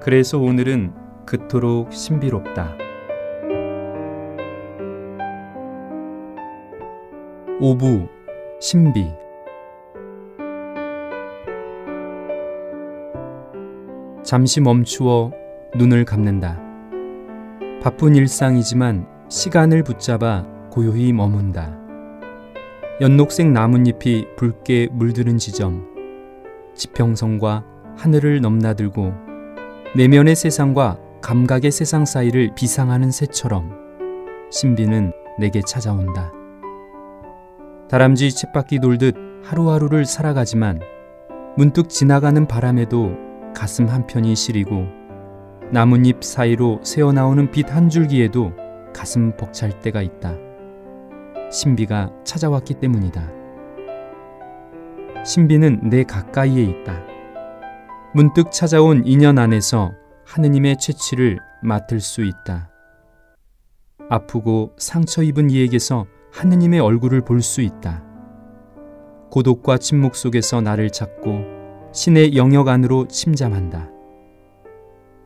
그래서 오늘은 그토록 신비롭다. 오부 신비. 잠시 멈추어 눈을 감는다. 바쁜 일상이지만 시간을 붙잡아 고요히 머문다. 연녹색 나뭇잎이 붉게 물드는 지점, 지평선과 하늘을 넘나들고 내면의 세상과 감각의 세상 사이를 비상하는 새처럼 신비는 내게 찾아온다. 다람쥐 쳇바퀴 돌듯 하루하루를 살아가지만 문득 지나가는 바람에도 가슴 한편이 시리고 나뭇잎 사이로 새어나오는 빛 한 줄기에도 가슴 벅찰 때가 있다. 신비가 찾아왔기 때문이다. 신비는 내 가까이에 있다. 문득 찾아온 인연 안에서 하느님의 채취를 맡을 수 있다. 아프고 상처 입은 이에게서 하느님의 얼굴을 볼 수 있다. 고독과 침묵 속에서 나를 찾고 신의 영역 안으로 침잠한다.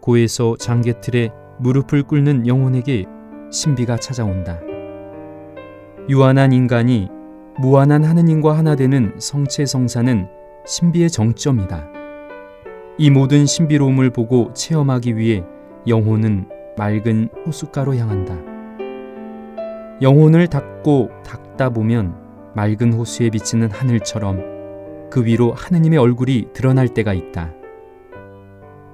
고에서 장개틀에 무릎을 꿇는 영혼에게 신비가 찾아온다. 유한한 인간이 무한한 하느님과 하나 되는 성체성사는 신비의 정점이다. 이 모든 신비로움을 보고 체험하기 위해 영혼은 맑은 호숫가로 향한다. 영혼을 닦다 보면 맑은 호수에 비치는 하늘처럼 그 위로 하느님의 얼굴이 드러날 때가 있다.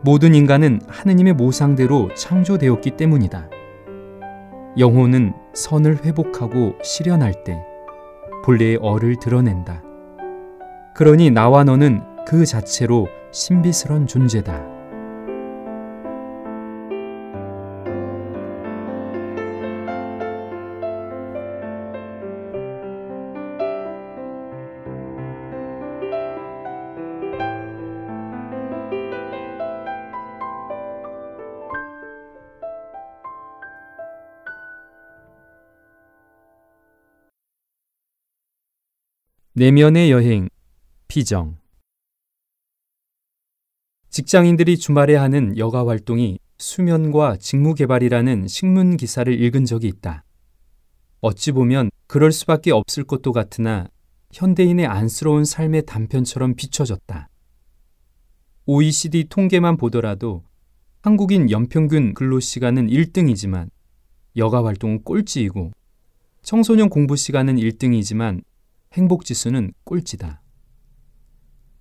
모든 인간은 하느님의 모상대로 창조되었기 때문이다. 영혼은 선을 회복하고 실현할 때 본래의 얼을 드러낸다. 그러니 나와 너는 그 자체로 신비스런 존재다. 내면의 여행, 피정. 직장인들이 주말에 하는 여가 활동이 수면과 직무개발이라는 신문 기사를 읽은 적이 있다. 어찌 보면 그럴 수밖에 없을 것도 같으나 현대인의 안쓰러운 삶의 단편처럼 비춰졌다. OECD 통계만 보더라도 한국인 연평균 근로시간은 1등이지만 여가 활동은 꼴찌이고 청소년 공부 시간은 1등이지만 행복지수는 꼴찌다.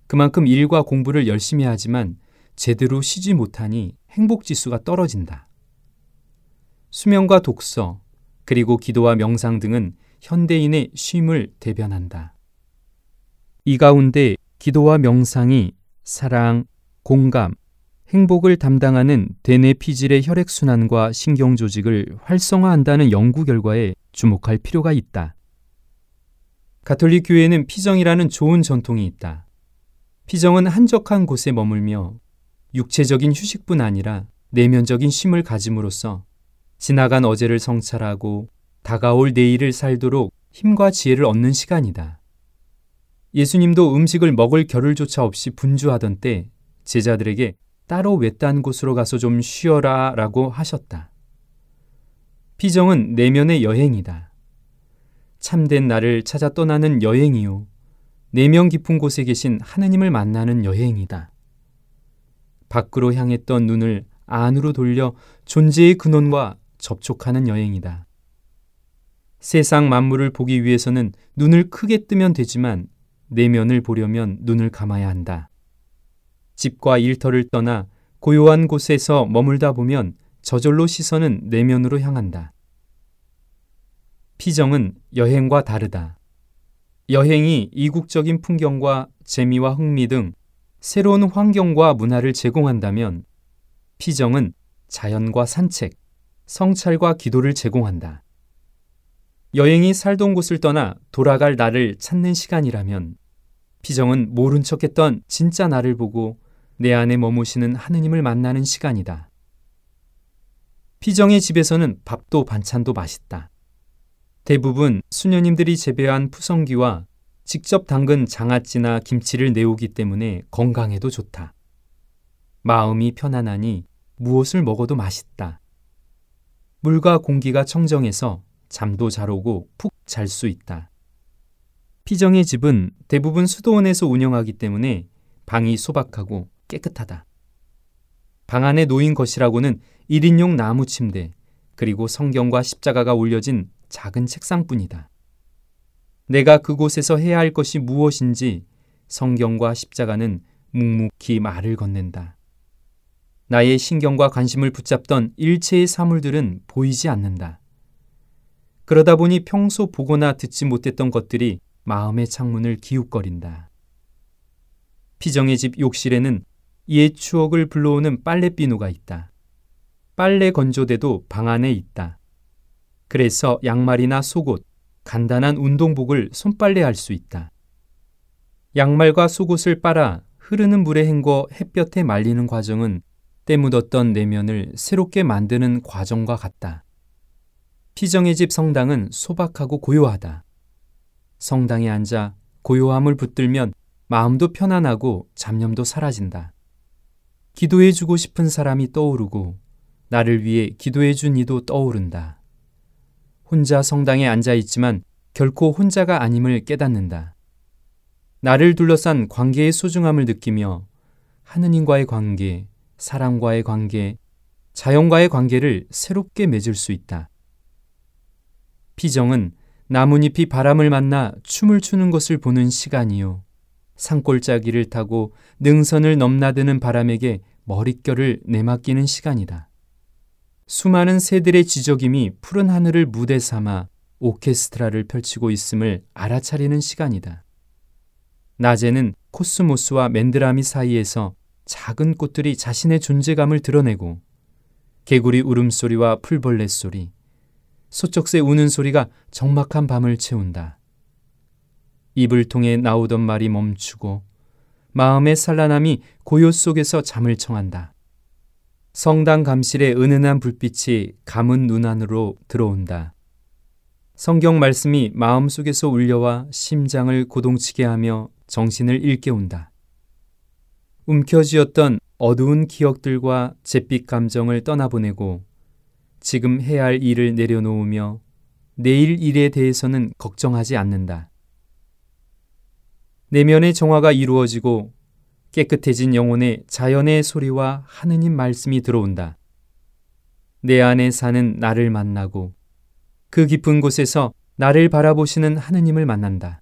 그만큼 일과 공부를 열심히 하지만 제대로 쉬지 못하니 행복지수가 떨어진다. 수면과 독서, 그리고 기도와 명상 등은 현대인의 쉼을 대변한다. 이 가운데 기도와 명상이 사랑, 공감, 행복을 담당하는 대뇌피질의 혈액순환과 신경조직을 활성화한다는 연구 결과에 주목할 필요가 있다. 가톨릭 교회에는 피정이라는 좋은 전통이 있다. 피정은 한적한 곳에 머물며 육체적인 휴식뿐 아니라 내면적인 쉼을 가짐으로써 지나간 어제를 성찰하고 다가올 내일을 살도록 힘과 지혜를 얻는 시간이다. 예수님도 음식을 먹을 겨를조차 없이 분주하던 때 제자들에게 따로 외딴 곳으로 가서 좀 쉬어라 라고 하셨다. 피정은 내면의 여행이다. 참된 나를 찾아 떠나는 여행이요. 내면 깊은 곳에 계신 하느님을 만나는 여행이다. 밖으로 향했던 눈을 안으로 돌려 존재의 근원과 접촉하는 여행이다. 세상 만물을 보기 위해서는 눈을 크게 뜨면 되지만 내면을 보려면 눈을 감아야 한다. 집과 일터를 떠나 고요한 곳에서 머물다 보면 저절로 시선은 내면으로 향한다. 피정은 여행과 다르다. 여행이 이국적인 풍경과 재미와 흥미 등 새로운 환경과 문화를 제공한다면 피정은 자연과 산책, 성찰과 기도를 제공한다. 여행이 살던 곳을 떠나 돌아갈 나를 찾는 시간이라면 피정은 모른 척했던 진짜 나를 보고 내 안에 머무시는 하느님을 만나는 시간이다. 피정의 집에서는 밥도 반찬도 맛있다. 대부분 수녀님들이 재배한 푸성귀와 직접 담근 장아찌나 김치를 내오기 때문에 건강에도 좋다. 마음이 편안하니 무엇을 먹어도 맛있다. 물과 공기가 청정해서 잠도 잘 오고 푹 잘 수 있다. 피정의 집은 대부분 수도원에서 운영하기 때문에 방이 소박하고 깨끗하다. 방 안에 놓인 것이라고는 1인용 나무 침대, 그리고 성경과 십자가가 올려진 작은 책상뿐이다. 내가 그곳에서 해야 할 것이 무엇인지 성경과 십자가는 묵묵히 말을 건넨다. 나의 신경과 관심을 붙잡던 일체의 사물들은 보이지 않는다. 그러다 보니 평소 보거나 듣지 못했던 것들이 마음의 창문을 기웃거린다. 피정의 집 욕실에는 옛 추억을 불러오는 빨래비누가 있다. 빨래 건조대도 방 안에 있다. 그래서 양말이나 속옷, 간단한 운동복을 손빨래할 수 있다. 양말과 속옷을 빨아 흐르는 물에 헹궈 햇볕에 말리는 과정은 때 묻었던 내면을 새롭게 만드는 과정과 같다. 피정의 집 성당은 소박하고 고요하다. 성당에 앉아 고요함을 붙들면 마음도 편안하고 잡념도 사라진다. 기도해주고 싶은 사람이 떠오르고 나를 위해 기도해준 이도 떠오른다. 혼자 성당에 앉아있지만 결코 혼자가 아님을 깨닫는다. 나를 둘러싼 관계의 소중함을 느끼며 하느님과의 관계, 사람과의 관계, 자연과의 관계를 새롭게 맺을 수 있다. 피정은 나뭇잎이 바람을 만나 춤을 추는 것을 보는 시간이요. 산골짜기를 타고 능선을 넘나드는 바람에게 머릿결을 내맡기는 시간이다. 수많은 새들의 지저김이 푸른 하늘을 무대 삼아 오케스트라를 펼치고 있음을 알아차리는 시간이다. 낮에는 코스모스와 맨드라미 사이에서 작은 꽃들이 자신의 존재감을 드러내고 개구리 울음소리와 풀벌레 소리, 소쩍새 우는 소리가 적막한 밤을 채운다. 입을 통해 나오던 말이 멈추고 마음의 산란함이 고요 속에서 잠을 청한다. 성당 감실의 은은한 불빛이 감은 눈 안으로 들어온다. 성경 말씀이 마음속에서 울려와 심장을 고동치게 하며 정신을 일깨운다. 움켜쥐었던 어두운 기억들과 잿빛 감정을 떠나보내고 지금 해야 할 일을 내려놓으며 내일 일에 대해서는 걱정하지 않는다. 내면의 정화가 이루어지고 깨끗해진 영혼에 자연의 소리와 하느님 말씀이 들어온다. 내 안에 사는 나를 만나고 그 깊은 곳에서 나를 바라보시는 하느님을 만난다.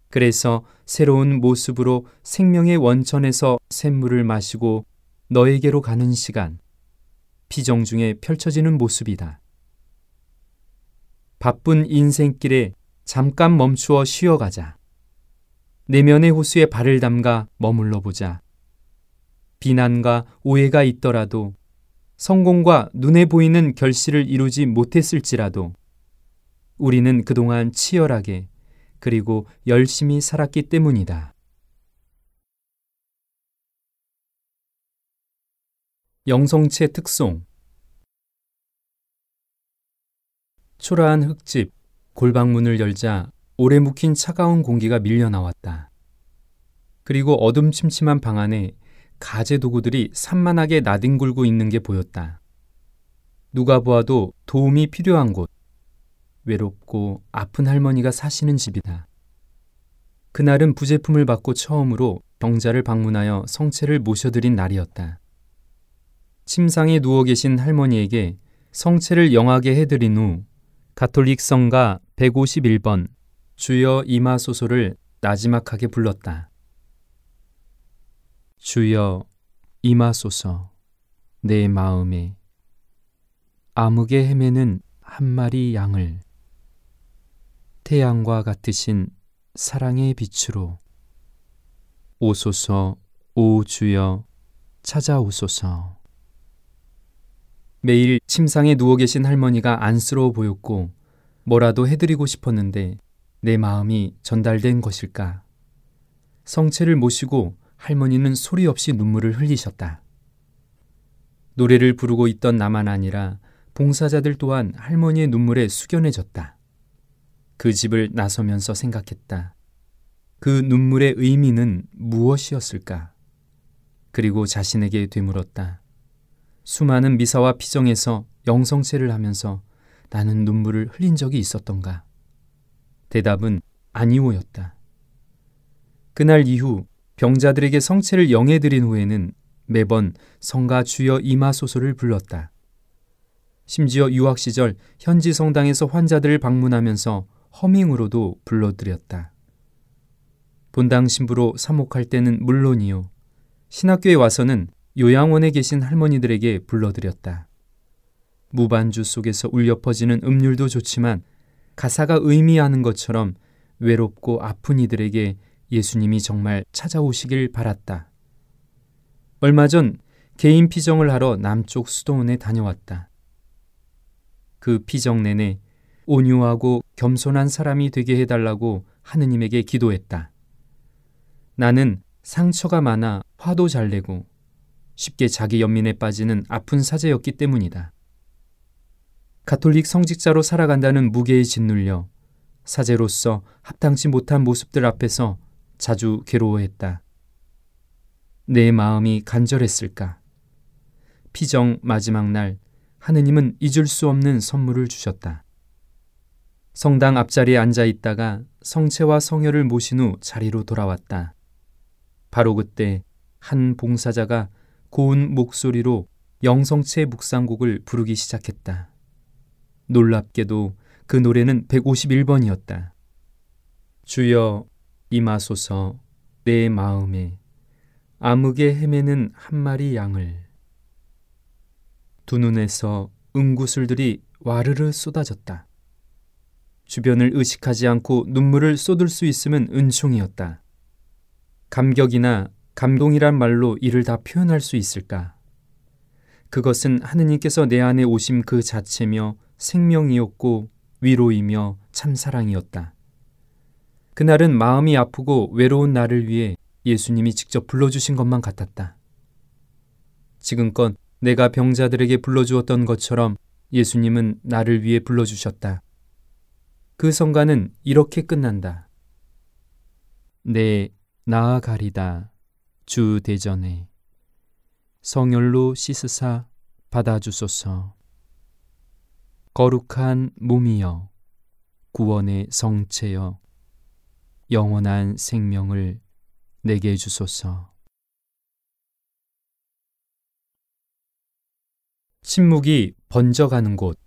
그래서 새로운 모습으로 생명의 원천에서 샘물을 마시고 너에게로 가는 시간, 피정 중에 펼쳐지는 모습이다. 바쁜 인생길에 잠깐 멈추어 쉬어가자. 내면의 호수에 발을 담가 머물러 보자. 비난과 오해가 있더라도 성공과 눈에 보이는 결실을 이루지 못했을지라도 우리는 그동안 치열하게 그리고 열심히 살았기 때문이다. 영성체 특송. 초라한 흙집, 골방문을 열자 오래 묵힌 차가운 공기가 밀려 나왔다. 그리고 어둠침침한 방 안에 가재 도구들이 산만하게 나뒹굴고 있는 게 보였다. 누가 보아도 도움이 필요한 곳, 외롭고 아픈 할머니가 사시는 집이다. 그날은 부제품을 받고 처음으로 병자를 방문하여 성체를 모셔드린 날이었다. 침상에 누워 계신 할머니에게 성체를 영하게 해드린 후 가톨릭 성가 151번 주여 임하소서를 나지막하게 불렀다. 주여 임하소서 내 마음에 암흑에 헤매는 한 마리 양을 태양과 같으신 사랑의 빛으로 오소서 오 주여 찾아오소서. 매일 침상에 누워 계신 할머니가 안쓰러워 보였고 뭐라도 해드리고 싶었는데 내 마음이 전달된 것일까? 성체를 모시고 할머니는 소리 없이 눈물을 흘리셨다. 노래를 부르고 있던 나만 아니라 봉사자들 또한 할머니의 눈물에 숙연해졌다. 그 집을 나서면서 생각했다. 그 눈물의 의미는 무엇이었을까? 그리고 자신에게 되물었다. 수많은 미사와 피정에서 영성체를 하면서 나는 눈물을 흘린 적이 있었던가? 대답은 아니오였다. 그날 이후 병자들에게 성체를 영해드린 후에는 매번 성가 주여 임하소서를 불렀다. 심지어 유학 시절 현지 성당에서 환자들을 방문하면서 허밍으로도 불러드렸다. 본당 신부로 사목할 때는 물론이요, 신학교에 와서는 요양원에 계신 할머니들에게 불러드렸다. 무반주 속에서 울려 퍼지는 음률도 좋지만 가사가 의미하는 것처럼 외롭고 아픈 이들에게 예수님이 정말 찾아오시길 바랐다. 얼마 전 개인 피정을 하러 남쪽 수도원에 다녀왔다. 그 피정 내내 온유하고 겸손한 사람이 되게 해달라고 하느님에게 기도했다. 나는 상처가 많아 화도 잘 내고 쉽게 자기 연민에 빠지는 아픈 사제였기 때문이다. 가톨릭 성직자로 살아간다는 무게에 짓눌려 사제로서 합당치 못한 모습들 앞에서 자주 괴로워했다. 내 마음이 간절했을까? 피정 마지막 날 하느님은 잊을 수 없는 선물을 주셨다. 성당 앞자리에 앉아 있다가 성체와 성혈을 모신 후 자리로 돌아왔다. 바로 그때 한 봉사자가 고운 목소리로 영성체 묵상곡을 부르기 시작했다. 놀랍게도 그 노래는 151번이었다. 주여 임하소서 내 마음에 암흑에 헤매는 한 마리 양을. 두 눈에서 응구슬들이 와르르 쏟아졌다. 주변을 의식하지 않고 눈물을 쏟을 수 있음은 은총이었다. 감격이나 감동이란 말로 이를 다 표현할 수 있을까? 그것은 하느님께서 내 안에 오심 그 자체며 생명이었고 위로이며 참사랑이었다. 그날은 마음이 아프고 외로운 나를 위해 예수님이 직접 불러주신 것만 같았다. 지금껏 내가 병자들에게 불러주었던 것처럼 예수님은 나를 위해 불러주셨다. 그 성가는 이렇게 끝난다. 네, 나아가리다 주 대전에 성혈로 씻으사 받아주소서. 거룩한 몸이여 구원의 성체여 영원한 생명을 내게 주소서. 침묵이 번져가는 곳.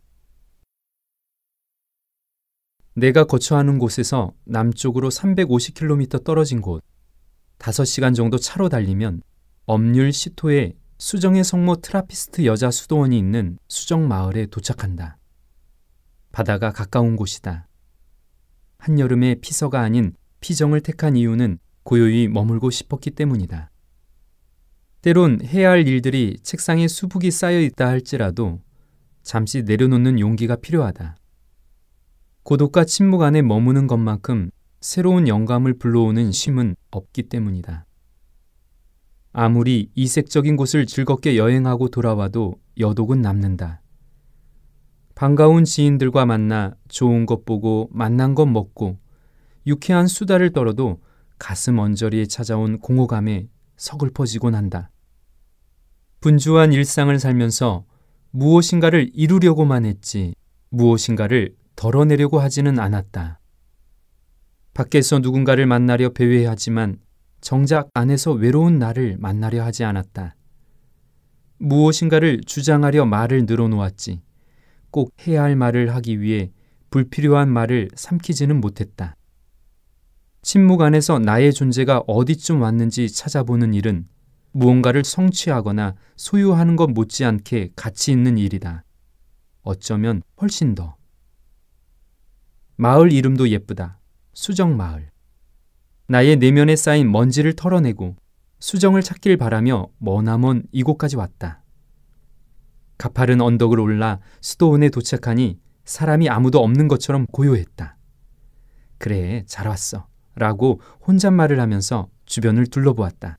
내가 거처하는 곳에서 남쪽으로 350km 떨어진 곳, 5시간 정도 차로 달리면 엄률 시토에 수정의 성모 트라피스트 여자 수도원이 있는 수정 마을에 도착한다. 바다가 가까운 곳이다. 한여름에 피서가 아닌 피정을 택한 이유는 고요히 머물고 싶었기 때문이다. 때론 해야 할 일들이 책상에 수북이 쌓여 있다 할지라도 잠시 내려놓는 용기가 필요하다. 고독과 침묵 안에 머무는 것만큼 새로운 영감을 불러오는 쉼은 없기 때문이다. 아무리 이색적인 곳을 즐겁게 여행하고 돌아와도 여독은 남는다. 반가운 지인들과 만나 좋은 것 보고 맛난 것 먹고 유쾌한 수다를 떨어도 가슴 언저리에 찾아온 공허감에 서글퍼지곤 한다. 분주한 일상을 살면서 무엇인가를 이루려고만 했지 무엇인가를 덜어내려고 하지는 않았다. 밖에서 누군가를 만나려 배회하지만 정작 안에서 외로운 나를 만나려 하지 않았다. 무엇인가를 주장하려 말을 늘어놓았지 꼭 해야 할 말을 하기 위해 불필요한 말을 삼키지는 못했다. 침묵 안에서 나의 존재가 어디쯤 왔는지 찾아보는 일은 무언가를 성취하거나 소유하는 것 못지않게 가치 있는 일이다. 어쩌면 훨씬 더. 마을 이름도 예쁘다. 수정마을. 나의 내면에 쌓인 먼지를 털어내고 수정을 찾길 바라며 머나먼 이곳까지 왔다. 가파른 언덕을 올라 수도원에 도착하니 사람이 아무도 없는 것처럼 고요했다. 그래, 잘 왔어 라고 혼잣말을 하면서 주변을 둘러보았다.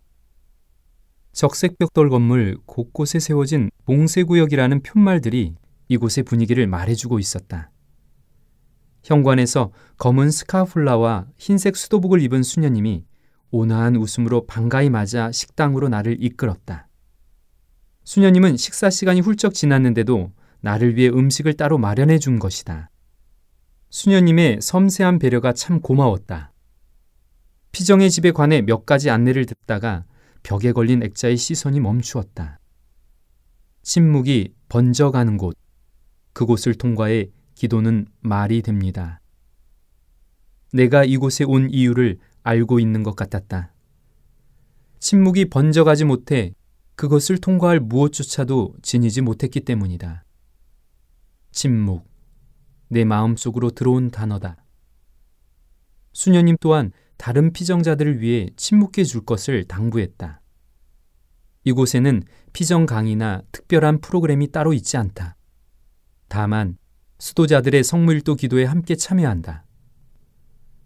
적색 벽돌 건물 곳곳에 세워진 봉쇄구역이라는 푯말들이 이곳의 분위기를 말해주고 있었다. 현관에서 검은 스카풀라와 흰색 수도복을 입은 수녀님이 온화한 웃음으로 반가이 맞아 식당으로 나를 이끌었다. 수녀님은 식사 시간이 훌쩍 지났는데도 나를 위해 음식을 따로 마련해 준 것이다. 수녀님의 섬세한 배려가 참 고마웠다. 피정의 집에 관해 몇 가지 안내를 듣다가 벽에 걸린 액자의 시선이 멈추었다. 침묵이 번져가는 곳, 그곳을 통과해 기도는 말이 됩니다. 내가 이곳에 온 이유를 알고 있는 것 같았다. 침묵이 번져가지 못해 그것을 통과할 무엇조차도 지니지 못했기 때문이다. 침묵, 내 마음속으로 들어온 단어다. 수녀님 또한 다른 피정자들을 위해 침묵해 줄 것을 당부했다. 이곳에는 피정 강의나 특별한 프로그램이 따로 있지 않다. 다만 수도자들의 성무일도 기도에 함께 참여한다.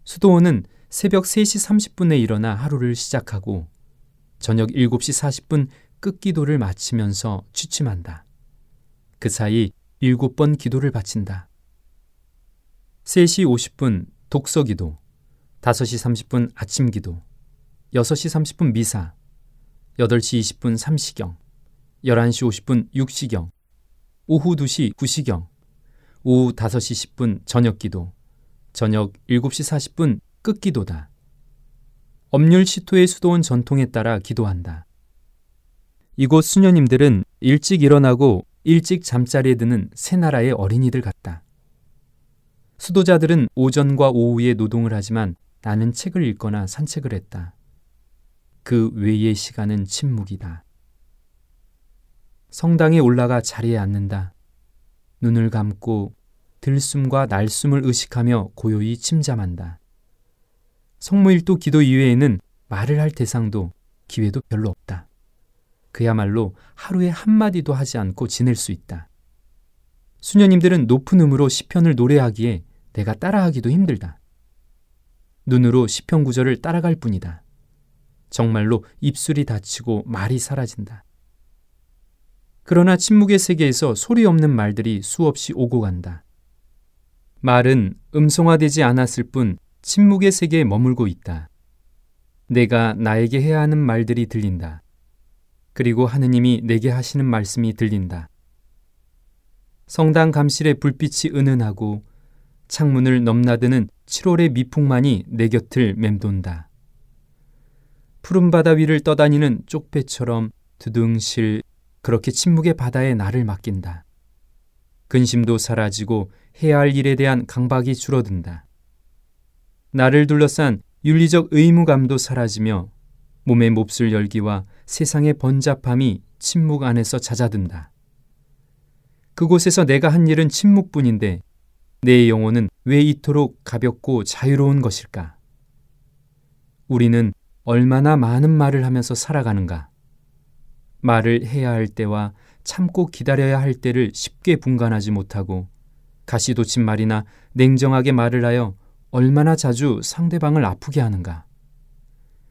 수도원은 새벽 3시 30분에 일어나 하루를 시작하고 저녁 7시 40분 끝기도를 마치면서 취침한다. 그 사이 7번 기도를 바친다. 3시 50분 독서기도, 5시 30분 아침기도, 6시 30분 미사, 8시 20분 삼시경, 11시 50분 육시경, 오후 2시 구시경, 오후 5시 10분 저녁기도, 저녁 7시 40분 끝기도다. 엄률 시토의 수도원 전통에 따라 기도한다. 이곳 수녀님들은 일찍 일어나고 일찍 잠자리에 드는 새 나라의 어린이들 같다. 수도자들은 오전과 오후에 노동을 하지만 나는 책을 읽거나 산책을 했다. 그 외의 시간은 침묵이다. 성당에 올라가 자리에 앉는다. 눈을 감고 들숨과 날숨을 의식하며 고요히 침잠한다. 성무일도 기도 이외에는 말을 할 대상도 기회도 별로 없다. 그야말로 하루에 한마디도 하지 않고 지낼 수 있다. 수녀님들은 높은 음으로 시편을 노래하기에 내가 따라하기도 힘들다. 눈으로 시편 구절을 따라갈 뿐이다. 정말로 입술이 닫히고 말이 사라진다. 그러나 침묵의 세계에서 소리 없는 말들이 수없이 오고 간다. 말은 음성화되지 않았을 뿐 침묵의 세계에 머물고 있다. 내가 나에게 해야 하는 말들이 들린다. 그리고 하느님이 내게 하시는 말씀이 들린다. 성당 감실의 불빛이 은은하고 창문을 넘나드는 7월의 미풍만이 내 곁을 맴돈다. 푸른 바다 위를 떠다니는 쪽배처럼 두둥실 그렇게 침묵의 바다에 나를 맡긴다. 근심도 사라지고 해야 할 일에 대한 강박이 줄어든다. 나를 둘러싼 윤리적 의무감도 사라지며 몸의 몹쓸 열기와 세상의 번잡함이 침묵 안에서 잦아든다. 그곳에서 내가 한 일은 침묵뿐인데 내 영혼은 왜 이토록 가볍고 자유로운 것일까? 우리는 얼마나 많은 말을 하면서 살아가는가? 말을 해야 할 때와 참고 기다려야 할 때를 쉽게 분간하지 못하고 가시돋친 말이나 냉정하게 말을 하여 얼마나 자주 상대방을 아프게 하는가?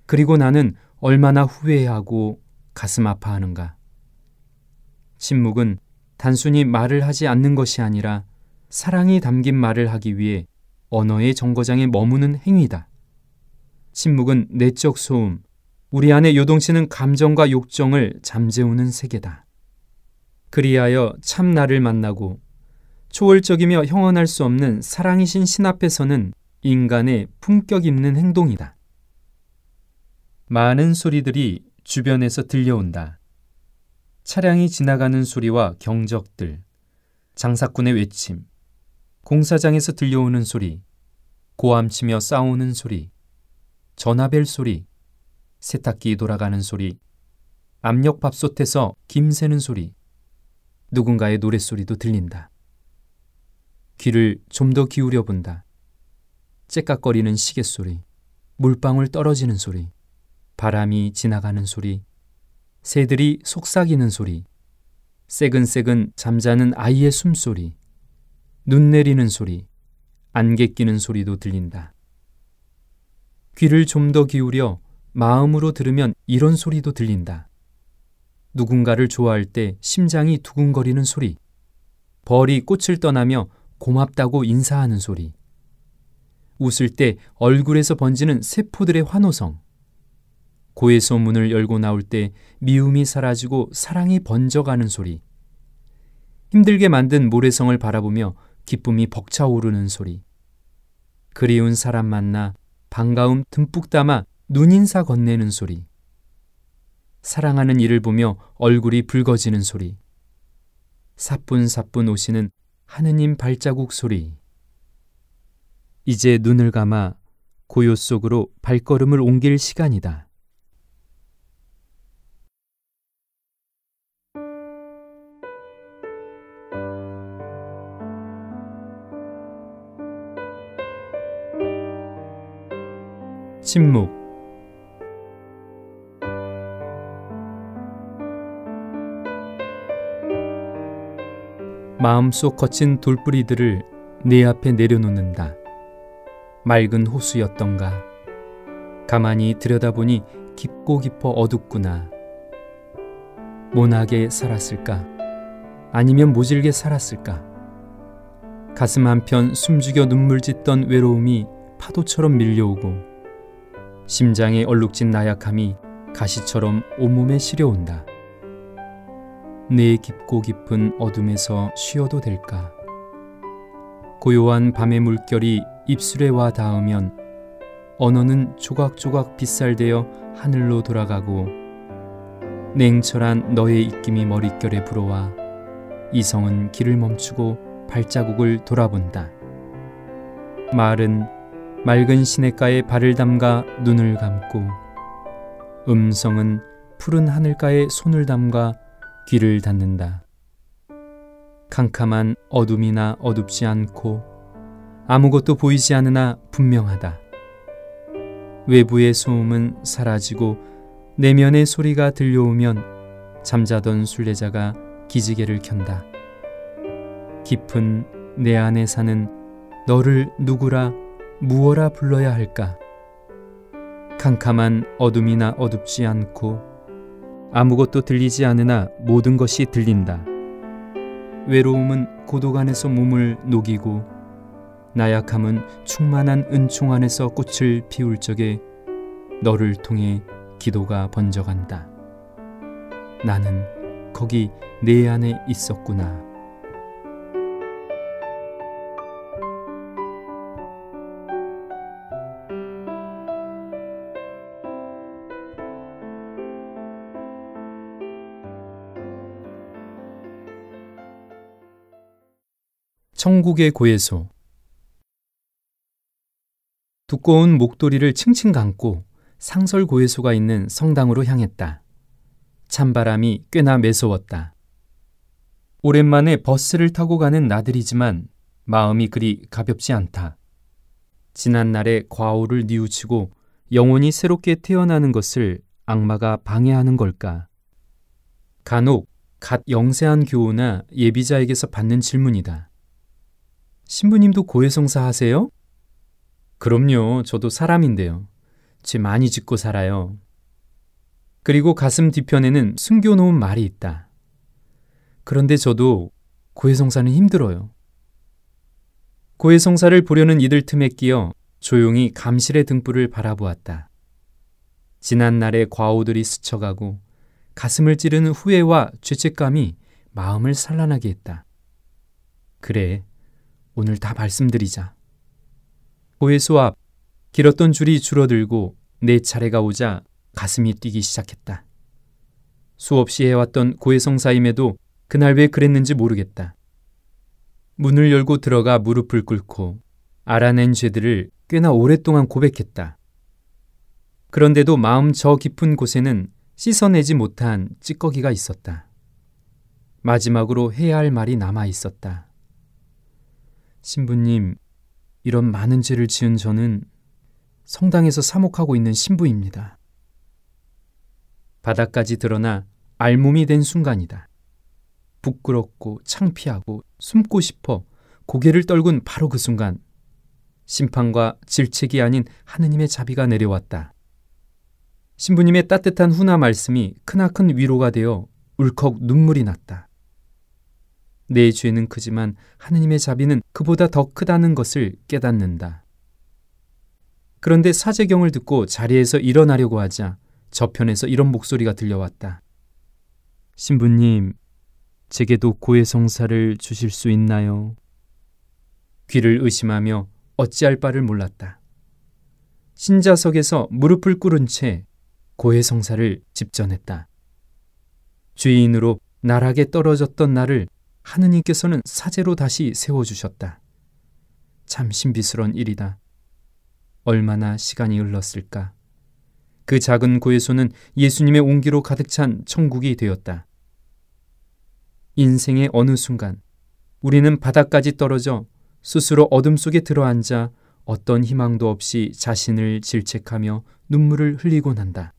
그리고 나는 얼마나 후회하고 가슴 아파하는가? 침묵은 단순히 말을 하지 않는 것이 아니라 사랑이 담긴 말을 하기 위해 언어의 정거장에 머무는 행위다. 침묵은 내적 소음, 우리 안에 요동치는 감정과 욕정을 잠재우는 세계다. 그리하여 참 나를 만나고 초월적이며 형언할 수 없는 사랑이신 신 앞에서는 인간의 품격 있는 행동이다. 많은 소리들이 주변에서 들려온다. 차량이 지나가는 소리와 경적들, 장사꾼의 외침, 공사장에서 들려오는 소리, 고함치며 싸우는 소리, 전화벨 소리, 세탁기 돌아가는 소리, 압력밥솥에서 김 새는 소리, 누군가의 노랫소리도 들린다. 귀를 좀 더 기울여 본다. 째깍거리는 시계소리, 물방울 떨어지는 소리, 바람이 지나가는 소리, 새들이 속삭이는 소리, 새근새근 잠자는 아이의 숨소리, 눈 내리는 소리, 안개 끼는 소리도 들린다. 귀를 좀 더 기울여 마음으로 들으면 이런 소리도 들린다. 누군가를 좋아할 때 심장이 두근거리는 소리, 벌이 꽃을 떠나며 고맙다고 인사하는 소리, 웃을 때 얼굴에서 번지는 세포들의 환호성, 고해소 문을 열고 나올 때 미움이 사라지고 사랑이 번져가는 소리. 힘들게 만든 모래성을 바라보며 기쁨이 벅차오르는 소리. 그리운 사람 만나 반가움 듬뿍 담아 눈인사 건네는 소리. 사랑하는 이를 보며 얼굴이 붉어지는 소리. 사뿐사뿐 오시는 하느님 발자국 소리. 이제 눈을 감아 고요 속으로 발걸음을 옮길 시간이다. 침묵. 마음속 거친 돌뿌리들을 내 앞에 내려놓는다. 맑은 호수였던가. 가만히 들여다보니 깊고 깊어 어둡구나. 모나게 살았을까? 아니면 모질게 살았을까? 가슴 한편 숨죽여 눈물 짓던 외로움이 파도처럼 밀려오고 심장에 얼룩진 나약함이 가시처럼 온몸에 시려온다. 내 깊고 깊은 어둠에서 쉬어도 될까? 고요한 밤의 물결이 입술에 와 닿으면 언어는 조각조각 빗살되어 하늘로 돌아가고 냉철한 너의 입김이 머릿결에 불어와 이성은 길을 멈추고 발자국을 돌아본다. 말은 맑은 시냇가에 발을 담가 눈을 감고 음성은 푸른 하늘가에 손을 담가 귀를 닫는다. 캄캄한 어둠이나 어둡지 않고 아무것도 보이지 않으나 분명하다. 외부의 소음은 사라지고 내면의 소리가 들려오면 잠자던 순례자가 기지개를 켠다. 깊은 내 안에 사는 너를 누구라 무어라 불러야 할까? 캄캄한 어둠이나 어둡지 않고 아무것도 들리지 않으나 모든 것이 들린다. 외로움은 고독 안에서 몸을 녹이고 나약함은 충만한 은총 안에서 꽃을 피울 적에 너를 통해 기도가 번져간다. 나는 거기 내 안에 있었구나. 천국의 고해소. 두꺼운 목도리를 층층 감고 상설 고해소가 있는 성당으로 향했다. 찬바람이 꽤나 매서웠다. 오랜만에 버스를 타고 가는 나들이지만 마음이 그리 가볍지 않다. 지난날의 과오를 뉘우치고 영혼이 새롭게 태어나는 것을 악마가 방해하는 걸까? 간혹 갓 영세한 교우나 예비자에게서 받는 질문이다. 신부님도 고해성사 하세요? 그럼요. 저도 사람인데요. 죄 많이 짓고 살아요. 그리고 가슴 뒤편에는 숨겨놓은 말이 있다. 그런데 저도 고해성사는 힘들어요. 고해성사를 보려는 이들 틈에 끼어 조용히 감실의 등불을 바라보았다. 지난날의 과오들이 스쳐가고 가슴을 찌르는 후회와 죄책감이 마음을 산란하게 했다. 그래, 오늘 다 말씀드리자. 고해소 앞 길었던 줄이 줄어들고 내 차례가 오자 가슴이 뛰기 시작했다. 수없이 해왔던 고해성사임에도 그날 왜 그랬는지 모르겠다. 문을 열고 들어가 무릎을 꿇고 알아낸 죄들을 꽤나 오랫동안 고백했다. 그런데도 마음 저 깊은 곳에는 씻어내지 못한 찌꺼기가 있었다. 마지막으로 해야 할 말이 남아 있었다. 신부님, 이런 많은 죄를 지은 저는 성당에서 사목하고 있는 신부입니다. 바닥까지 드러나 알몸이 된 순간이다. 부끄럽고 창피하고 숨고 싶어 고개를 떨군 바로 그 순간 심판과 질책이 아닌 하느님의 자비가 내려왔다. 신부님의 따뜻한 훈화 말씀이 크나큰 위로가 되어 울컥 눈물이 났다. 내 죄는 크지만 하느님의 자비는 그보다 더 크다는 것을 깨닫는다. 그런데 사제경을 듣고 자리에서 일어나려고 하자 저편에서 이런 목소리가 들려왔다. 신부님, 제게도 고해성사를 주실 수 있나요? 귀를 의심하며 어찌할 바를 몰랐다. 신자석에서 무릎을 꿇은 채 고해성사를 집전했다. 죄인으로 나락에 떨어졌던 나를 하느님께서는 사제로 다시 세워주셨다. 참 신비스러운 일이다. 얼마나 시간이 흘렀을까. 그 작은 고해소는 예수님의 온기로 가득 찬 천국이 되었다. 인생의 어느 순간 우리는 바닥까지 떨어져 스스로 어둠 속에 들어앉아 어떤 희망도 없이 자신을 질책하며 눈물을 흘리곤 한다.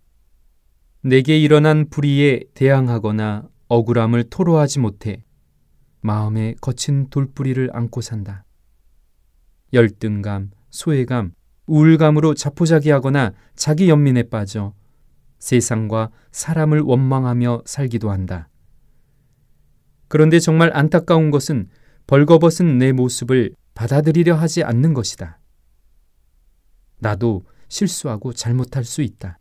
내게 일어난 불의에 대항하거나 억울함을 토로하지 못해 마음에 거친 돌뿌리를 안고 산다. 열등감, 소외감, 우울감으로 자포자기하거나 자기 연민에 빠져 세상과 사람을 원망하며 살기도 한다. 그런데 정말 안타까운 것은 벌거벗은 내 모습을 받아들이려 하지 않는 것이다. 나도 실수하고 잘못할 수 있다.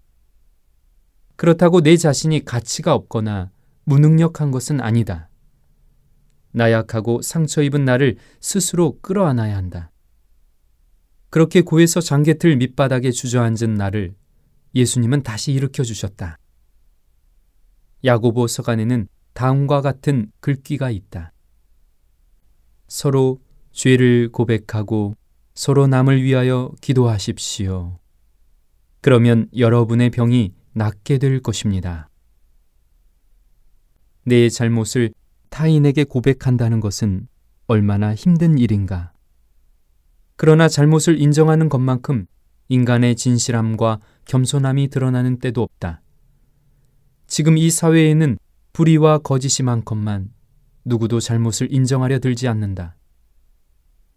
그렇다고 내 자신이 가치가 없거나 무능력한 것은 아니다. 나약하고 상처 입은 나를 스스로 끌어안아야 한다. 그렇게 고에서 장개틀 밑바닥에 주저앉은 나를 예수님은 다시 일으켜 주셨다. 야고보 서간에는 다음과 같은 글귀가 있다. 서로 죄를 고백하고 서로 남을 위하여 기도하십시오. 그러면 여러분의 병이 낫게 될 것입니다. 내 잘못을 타인에게 고백한다는 것은 얼마나 힘든 일인가. 그러나 잘못을 인정하는 것만큼 인간의 진실함과 겸손함이 드러나는 때도 없다. 지금 이 사회에는 불의와 거짓이 많건만 누구도 잘못을 인정하려 들지 않는다.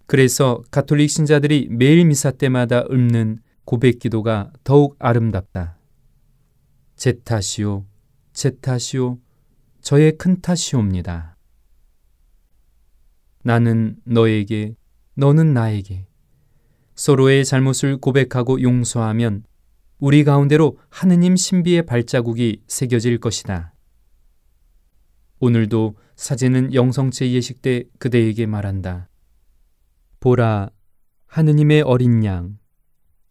그래서 가톨릭 신자들이 매일 미사 때마다 읊는 고백 기도가 더욱 아름답다. 제 탓이요, 제 탓이요, 저의 큰 탓이옵니다. 나는 너에게, 너는 나에게 서로의 잘못을 고백하고 용서하면 우리 가운데로 하느님 신비의 발자국이 새겨질 것이다. 오늘도 사제는 영성체 예식 때 그대에게 말한다. 보라, 하느님의 어린 양,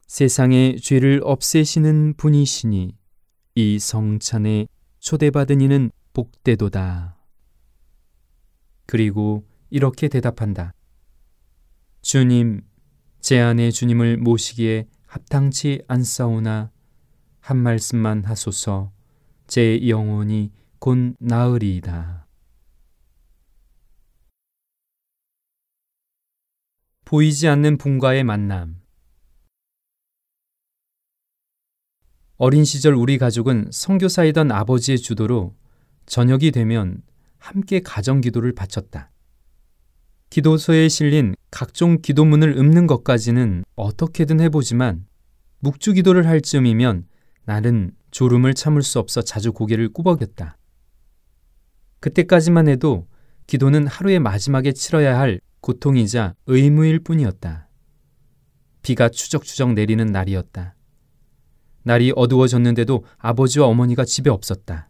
세상의 죄를 없애시는 분이시니 이 성찬에 초대받은 이는 복되도다. 그리고 이렇게 대답한다. 주님, 제 안에 주님을 모시기에 합당치 않사오나 한 말씀만 하소서. 제 영혼이 곧 나으리이다. 보이지 않는 분과의 만남. 어린 시절 우리 가족은 선교사이던 아버지의 주도로 저녁이 되면 함께 가정기도를 바쳤다. 기도서에 실린 각종 기도문을 읊는 것까지는 어떻게든 해보지만 묵주기도를 할 즈음이면 나는 졸음을 참을 수 없어 자주 고개를 꾸벅였다. 그때까지만 해도 기도는 하루의 마지막에 치러야 할 고통이자 의무일 뿐이었다. 비가 추적추적 내리는 날이었다. 날이 어두워졌는데도 아버지와 어머니가 집에 없었다.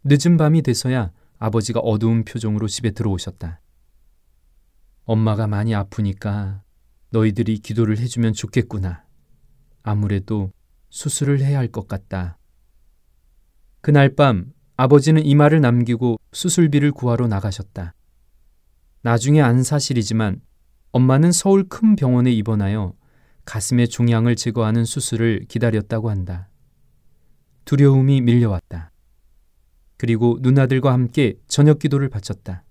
늦은 밤이 돼서야 아버지가 어두운 표정으로 집에 들어오셨다. 엄마가 많이 아프니까 너희들이 기도를 해주면 좋겠구나. 아무래도 수술을 해야 할 것 같다. 그날 밤 아버지는 이 말을 남기고 수술비를 구하러 나가셨다. 나중에 안 사실이지만 엄마는 서울 큰 병원에 입원하여 가슴의 종양을 제거하는 수술을 기다렸다고 한다. 두려움이 밀려왔다. 그리고 누나들과 함께 저녁 기도를 바쳤다.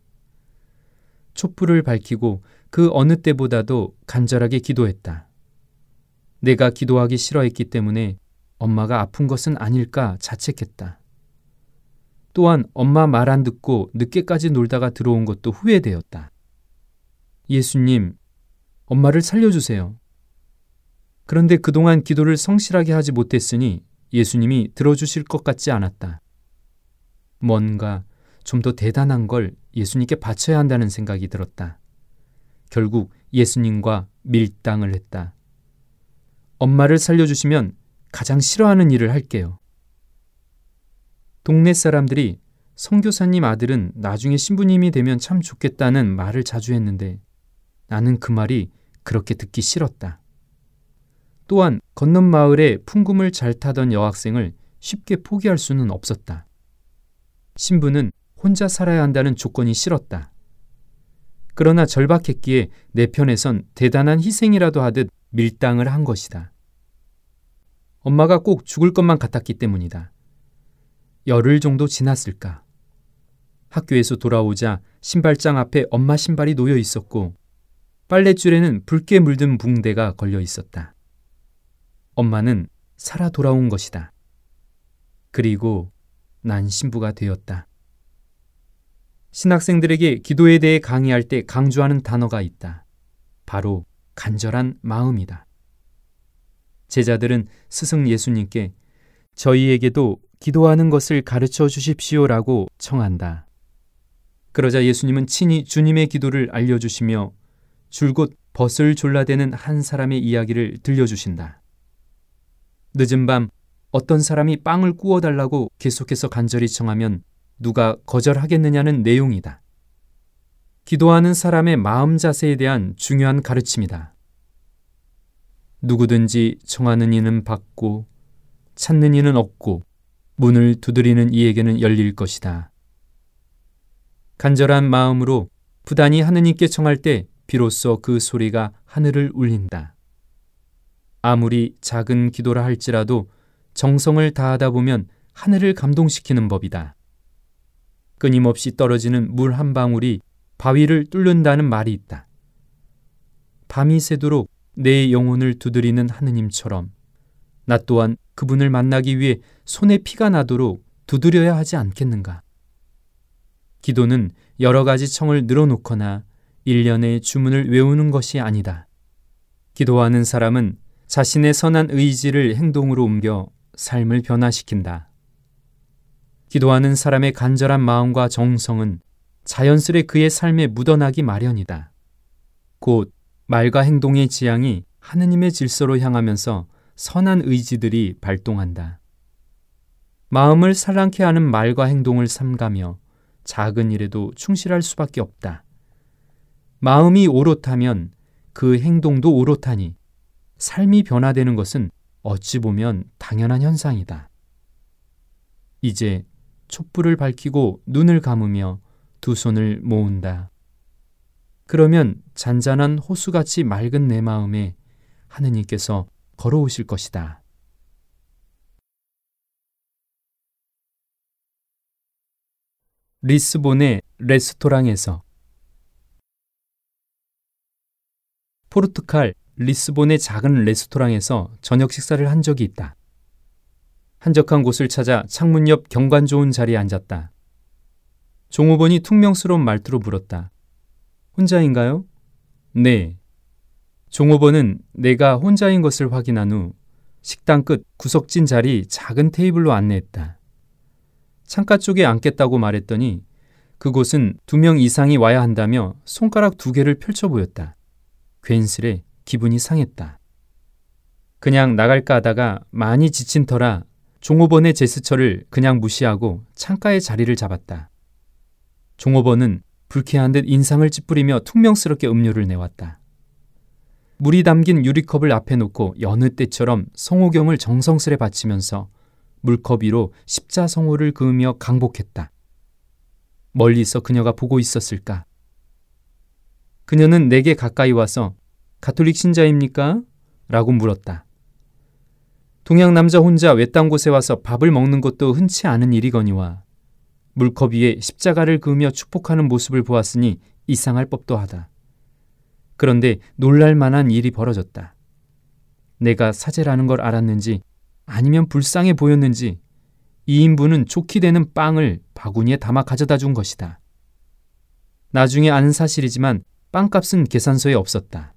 촛불을 밝히고 그 어느 때보다도 간절하게 기도했다. 내가 기도하기 싫어했기 때문에 엄마가 아픈 것은 아닐까 자책했다. 또한 엄마 말 안 듣고 늦게까지 놀다가 들어온 것도 후회되었다. 예수님, 엄마를 살려주세요. 그런데 그동안 기도를 성실하게 하지 못했으니 예수님이 들어주실 것 같지 않았다. 뭔가 좀 더 대단한 걸 예수님께 바쳐야 한다는 생각이 들었다. 결국 예수님과 밀당을 했다. 엄마를 살려주시면 가장 싫어하는 일을 할게요. 동네 사람들이 선교사님 아들은 나중에 신부님이 되면 참 좋겠다는 말을 자주 했는데 나는 그 말이 그렇게 듣기 싫었다. 또한 건넌 마을에 풍금을 잘 타던 여학생을 쉽게 포기할 수는 없었다. 신부는 혼자 살아야 한다는 조건이 싫었다. 그러나 절박했기에 내 편에선 대단한 희생이라도 하듯 밀당을 한 것이다. 엄마가 꼭 죽을 것만 같았기 때문이다. 열흘 정도 지났을까. 학교에서 돌아오자 신발장 앞에 엄마 신발이 놓여 있었고 빨랫줄에는 붉게 물든 붕대가 걸려 있었다. 엄마는 살아 돌아온 것이다. 그리고 난 신부가 되었다. 신학생들에게 기도에 대해 강의할 때 강조하는 단어가 있다. 바로 간절한 마음이다. 제자들은 스승 예수님께 저희에게도 기도하는 것을 가르쳐 주십시오라고 청한다. 그러자 예수님은 친히 주님의 기도를 알려주시며 줄곧 벗을 졸라대는 한 사람의 이야기를 들려주신다. 늦은 밤 어떤 사람이 빵을 구워달라고 계속해서 간절히 청하면 누가 거절하겠느냐는 내용이다. 기도하는 사람의 마음 자세에 대한 중요한 가르침이다. 누구든지 청하는 이는 받고 찾는 이는 얻고 문을 두드리는 이에게는 열릴 것이다. 간절한 마음으로 부단히 하느님께 청할 때 비로소 그 소리가 하늘을 울린다. 아무리 작은 기도라 할지라도 정성을 다하다 보면 하늘을 감동시키는 법이다. 끊임없이 떨어지는 물 한 방울이 바위를 뚫는다는 말이 있다. 밤이 새도록 내 영혼을 두드리는 하느님처럼 나 또한 그분을 만나기 위해 손에 피가 나도록 두드려야 하지 않겠는가. 기도는 여러 가지 청을 늘어놓거나 일련의 주문을 외우는 것이 아니다. 기도하는 사람은 자신의 선한 의지를 행동으로 옮겨 삶을 변화시킨다. 기도하는 사람의 간절한 마음과 정성은 자연스레 그의 삶에 묻어나기 마련이다. 곧 말과 행동의 지향이 하느님의 질서로 향하면서 선한 의지들이 발동한다. 마음을 살랑케 하는 말과 행동을 삼가며 작은 일에도 충실할 수밖에 없다. 마음이 오롯하면 그 행동도 오롯하니 삶이 변화되는 것은 어찌 보면 당연한 현상이다. 이제 촛불을 밝히고 눈을 감으며 두 손을 모은다. 그러면 잔잔한 호수같이 맑은 내 마음에 하느님께서 걸어오실 것이다. 리스본의 레스토랑에서. 포르투갈 리스본의 작은 레스토랑에서 저녁 식사를 한 적이 있다. 한적한 곳을 찾아 창문 옆 경관 좋은 자리에 앉았다. 종업원이 퉁명스러운 말투로 물었다. 혼자인가요? 네. 종업원은 내가 혼자인 것을 확인한 후 식당 끝 구석진 자리 작은 테이블로 안내했다. 창가 쪽에 앉겠다고 말했더니 그곳은 2명 이상이 와야 한다며 손가락 2개를 펼쳐 보였다. 괜스레 기분이 상했다. 그냥 나갈까 하다가 많이 지친 터라 종업원의 제스처를 그냥 무시하고 창가에 자리를 잡았다. 종업원은 불쾌한 듯 인상을 찌푸리며 퉁명스럽게 음료를 내왔다. 물이 담긴 유리컵을 앞에 놓고 여느 때처럼 성호경을 정성스레 받치면서 물컵 위로 십자성호를 그으며 강복했다. 멀리서 그녀가 보고 있었을까? 그녀는 내게 가까이 와서 가톨릭 신자입니까? 라고 물었다. 동양 남자 혼자 외딴 곳에 와서 밥을 먹는 것도 흔치 않은 일이거니와 물컵 위에 십자가를 그으며 축복하는 모습을 보았으니 이상할 법도 하다. 그런데 놀랄 만한 일이 벌어졌다. 내가 사제라는 걸 알았는지 아니면 불쌍해 보였는지 2인분은 좋게 되는 빵을 바구니에 담아 가져다 준 것이다. 나중에 아는 사실이지만 빵값은 계산서에 없었다.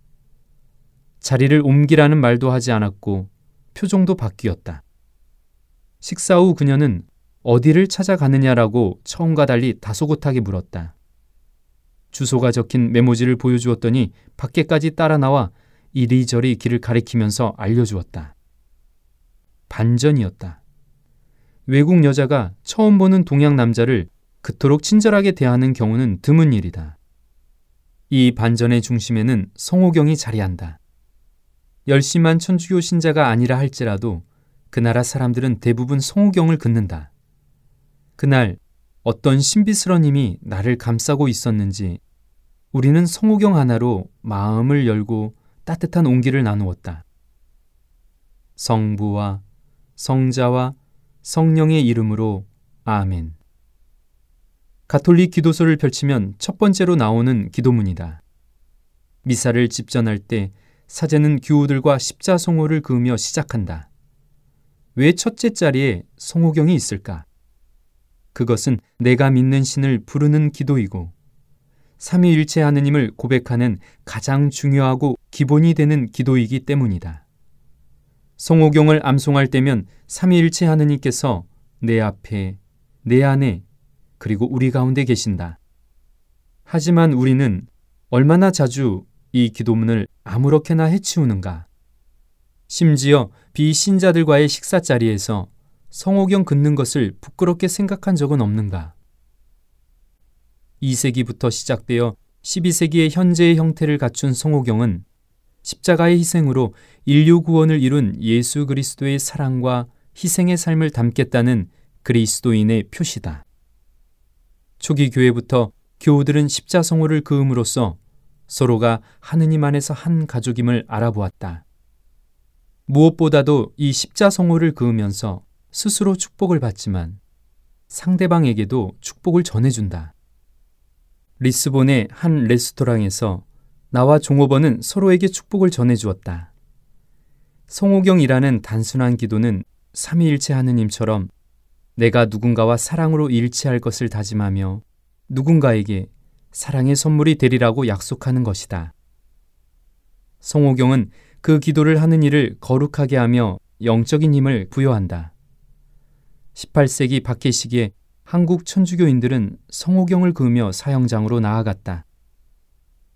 자리를 옮기라는 말도 하지 않았고 표정도 바뀌었다. 식사 후 그녀는 어디를 찾아가느냐라고 처음과 달리 다소곳하게 물었다. 주소가 적힌 메모지를 보여주었더니 밖에까지 따라 나와 이리저리 길을 가리키면서 알려주었다. 반전이었다. 외국 여자가 처음 보는 동양 남자를 그토록 친절하게 대하는 경우는 드문 일이다. 이 반전의 중심에는 성호경이 자리한다. 열심한 천주교 신자가 아니라 할지라도 그 나라 사람들은 대부분 성호경을 긋는다. 그날 어떤 신비스러운 힘이 나를 감싸고 있었는지 우리는 성호경 하나로 마음을 열고 따뜻한 온기를 나누었다. 성부와 성자와 성령의 이름으로 아멘. 가톨릭 기도서를 펼치면 첫 번째로 나오는 기도문이다. 미사를 집전할 때 사제는 교우들과 십자성호를 그으며 시작한다. 왜 첫째 자리에 성호경이 있을까? 그것은 내가 믿는 신을 부르는 기도이고 삼위일체 하느님을 고백하는 가장 중요하고 기본이 되는 기도이기 때문이다. 성호경을 암송할 때면 삼위일체 하느님께서 내 앞에, 내 안에, 그리고 우리 가운데 계신다. 하지만 우리는 얼마나 자주 이 기도문을 아무렇게나 해치우는가? 심지어 비신자들과의 식사 자리에서 성호경 긋는 것을 부끄럽게 생각한 적은 없는가? 2세기부터 시작되어 12세기의 현재의 형태를 갖춘 성호경은 십자가의 희생으로 인류 구원을 이룬 예수 그리스도의 사랑과 희생의 삶을 담겠다는 그리스도인의 표시다. 초기 교회부터 교우들은 십자성호를 그음으로써 서로가 하느님 안에서 한 가족임을 알아보았다. 무엇보다도 이 십자성호를 그으면서 스스로 축복을 받지만 상대방에게도 축복을 전해준다. 리스본의 한 레스토랑에서 나와 종업원은 서로에게 축복을 전해주었다. 성호경이라는 단순한 기도는 삼위일체 하느님처럼 내가 누군가와 사랑으로 일치할 것을 다짐하며 누군가에게 사랑의 선물이 되리라고 약속하는 것이다. 성호경은 그 기도를 하는 이를 거룩하게 하며 영적인 힘을 부여한다. 18세기 박해 시기에 한국 천주교인들은 성호경을 그으며 사형장으로 나아갔다.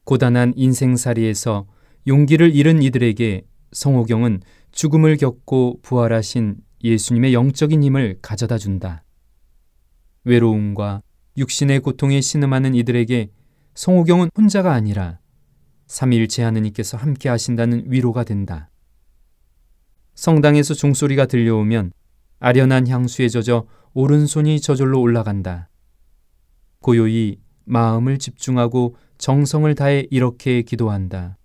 고단한 인생살이에서 용기를 잃은 이들에게 성호경은 죽음을 겪고 부활하신 예수님의 영적인 힘을 가져다 준다. 외로움과 육신의 고통에 신음하는 이들에게 성호경은 혼자가 아니라 삼위일체 하느님께서 함께 하신다는 위로가 된다. 성당에서 종소리가 들려오면 아련한 향수에 젖어 오른손이 저절로 올라간다. 고요히 마음을 집중하고 정성을 다해 이렇게 기도한다.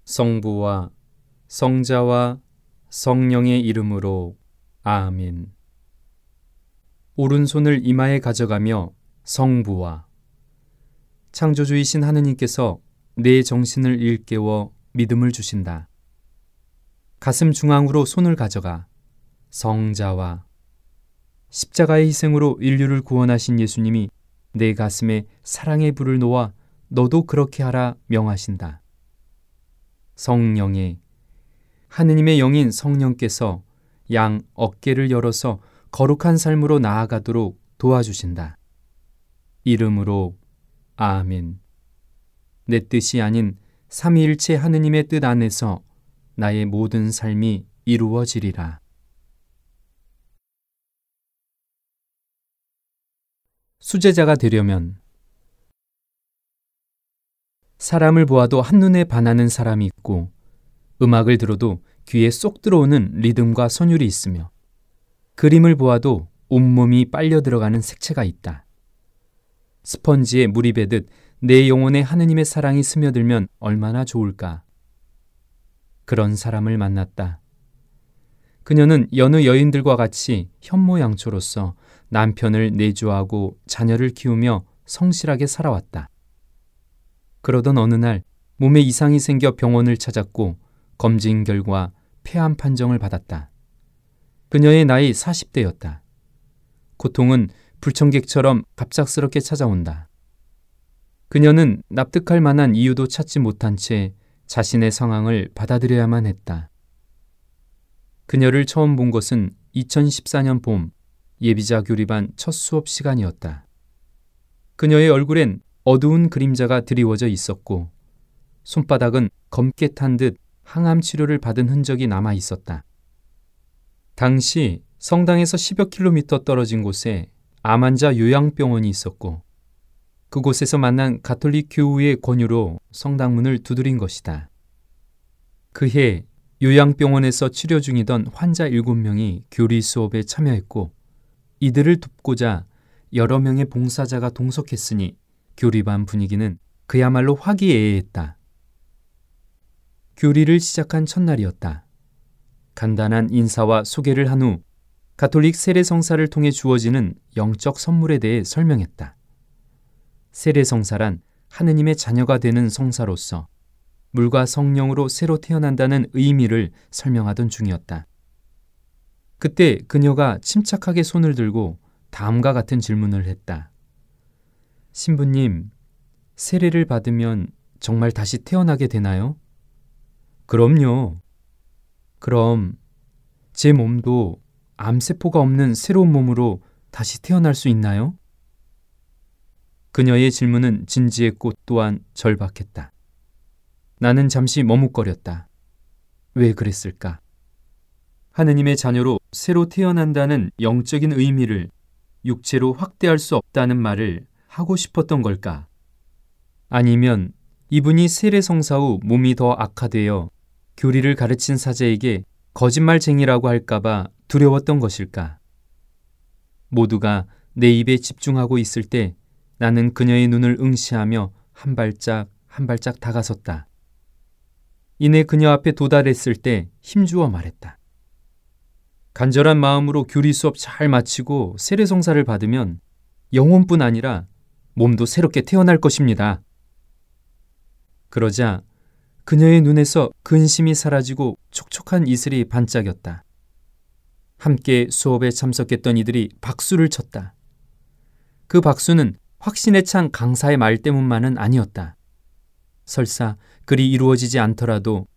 성부와 성자와 성령의 이름으로 아멘. 오른손을 이마에 가져가며 성부와 창조주이신 하느님께서 내 정신을 일깨워 믿음을 주신다. 가슴 중앙으로 손을 가져가 성자와 십자가의 희생으로 인류를 구원하신 예수님이 내 가슴에 사랑의 불을 놓아 너도 그렇게 하라 명하신다. 성령의 하느님의 영인 성령께서 양 어깨를 열어서 거룩한 삶으로 나아가도록 도와주신다. 이름으로 아멘. 내 뜻이 아닌 삼위일체 하느님의 뜻 안에서 나의 모든 삶이 이루어지리라. 수제자가 되려면 사람을 보아도 한눈에 반하는 사람이 있고 음악을 들어도 귀에 쏙 들어오는 리듬과 선율이 있으며 그림을 보아도 온몸이 빨려 들어가는 색채가 있다. 스펀지에 물이 배듯 내 영혼에 하느님의 사랑이 스며들면 얼마나 좋을까. 그런 사람을 만났다. 그녀는 여느 여인들과 같이 현모양처로서 남편을 내조하고 자녀를 키우며 성실하게 살아왔다. 그러던 어느 날 몸에 이상이 생겨 병원을 찾았고 검진 결과 폐암 판정을 받았다. 그녀의 나이 40대였다. 고통은 불청객처럼 갑작스럽게 찾아온다. 그녀는 납득할 만한 이유도 찾지 못한 채 자신의 상황을 받아들여야만 했다. 그녀를 처음 본 것은 2014년 봄 예비자 교리반 첫 수업 시간이었다. 그녀의 얼굴엔 어두운 그림자가 드리워져 있었고 손바닥은 검게 탄 듯 항암 치료를 받은 흔적이 남아 있었다. 당시 성당에서 10여 킬로미터 떨어진 곳에 암환자 요양병원이 있었고 그곳에서 만난 가톨릭 교우의 권유로 성당 문을 두드린 것이다. 그해 요양병원에서 치료 중이던 환자 7명이 교리 수업에 참여했고 이들을 돕고자 여러 명의 봉사자가 동석했으니 교리반 분위기는 그야말로 화기애애했다. 교리를 시작한 첫날이었다. 간단한 인사와 소개를 한 후 가톨릭 세례성사를 통해 주어지는 영적 선물에 대해 설명했다. 세례성사란 하느님의 자녀가 되는 성사로서 물과 성령으로 새로 태어난다는 의미를 설명하던 중이었다. 그때 그녀가 침착하게 손을 들고 다음과 같은 질문을 했다. 신부님, 세례를 받으면 정말 다시 태어나게 되나요? 그럼요. 그럼 제 몸도 암세포가 없는 새로운 몸으로 다시 태어날 수 있나요? 그녀의 질문은 진지했고 또한 절박했다. 나는 잠시 머뭇거렸다. 왜 그랬을까? 하느님의 자녀로 새로 태어난다는 영적인 의미를 육체로 확대할 수 없다는 말을 하고 싶었던 걸까? 아니면 이분이 세례성사 후 몸이 더 악화되어 교리를 가르친 사제에게 거짓말쟁이라고 할까봐 두려웠던 것일까? 모두가 내 입에 집중하고 있을 때 나는 그녀의 눈을 응시하며 한 발짝 한 발짝 다가섰다. 이내 그녀 앞에 도달했을 때 힘주어 말했다. 간절한 마음으로 교리 수업 잘 마치고 세례성사를 받으면 영혼뿐 아니라 몸도 새롭게 태어날 것입니다. 그러자 그녀의 눈에서 근심이 사라지고 촉촉한 이슬이 반짝였다. 함께 수업에 참석했던 이들이 박수를 쳤다. 그 박수는 확신에 찬 강사의 말 때문만은 아니었다. 설사 그리 이루어지지 않더라도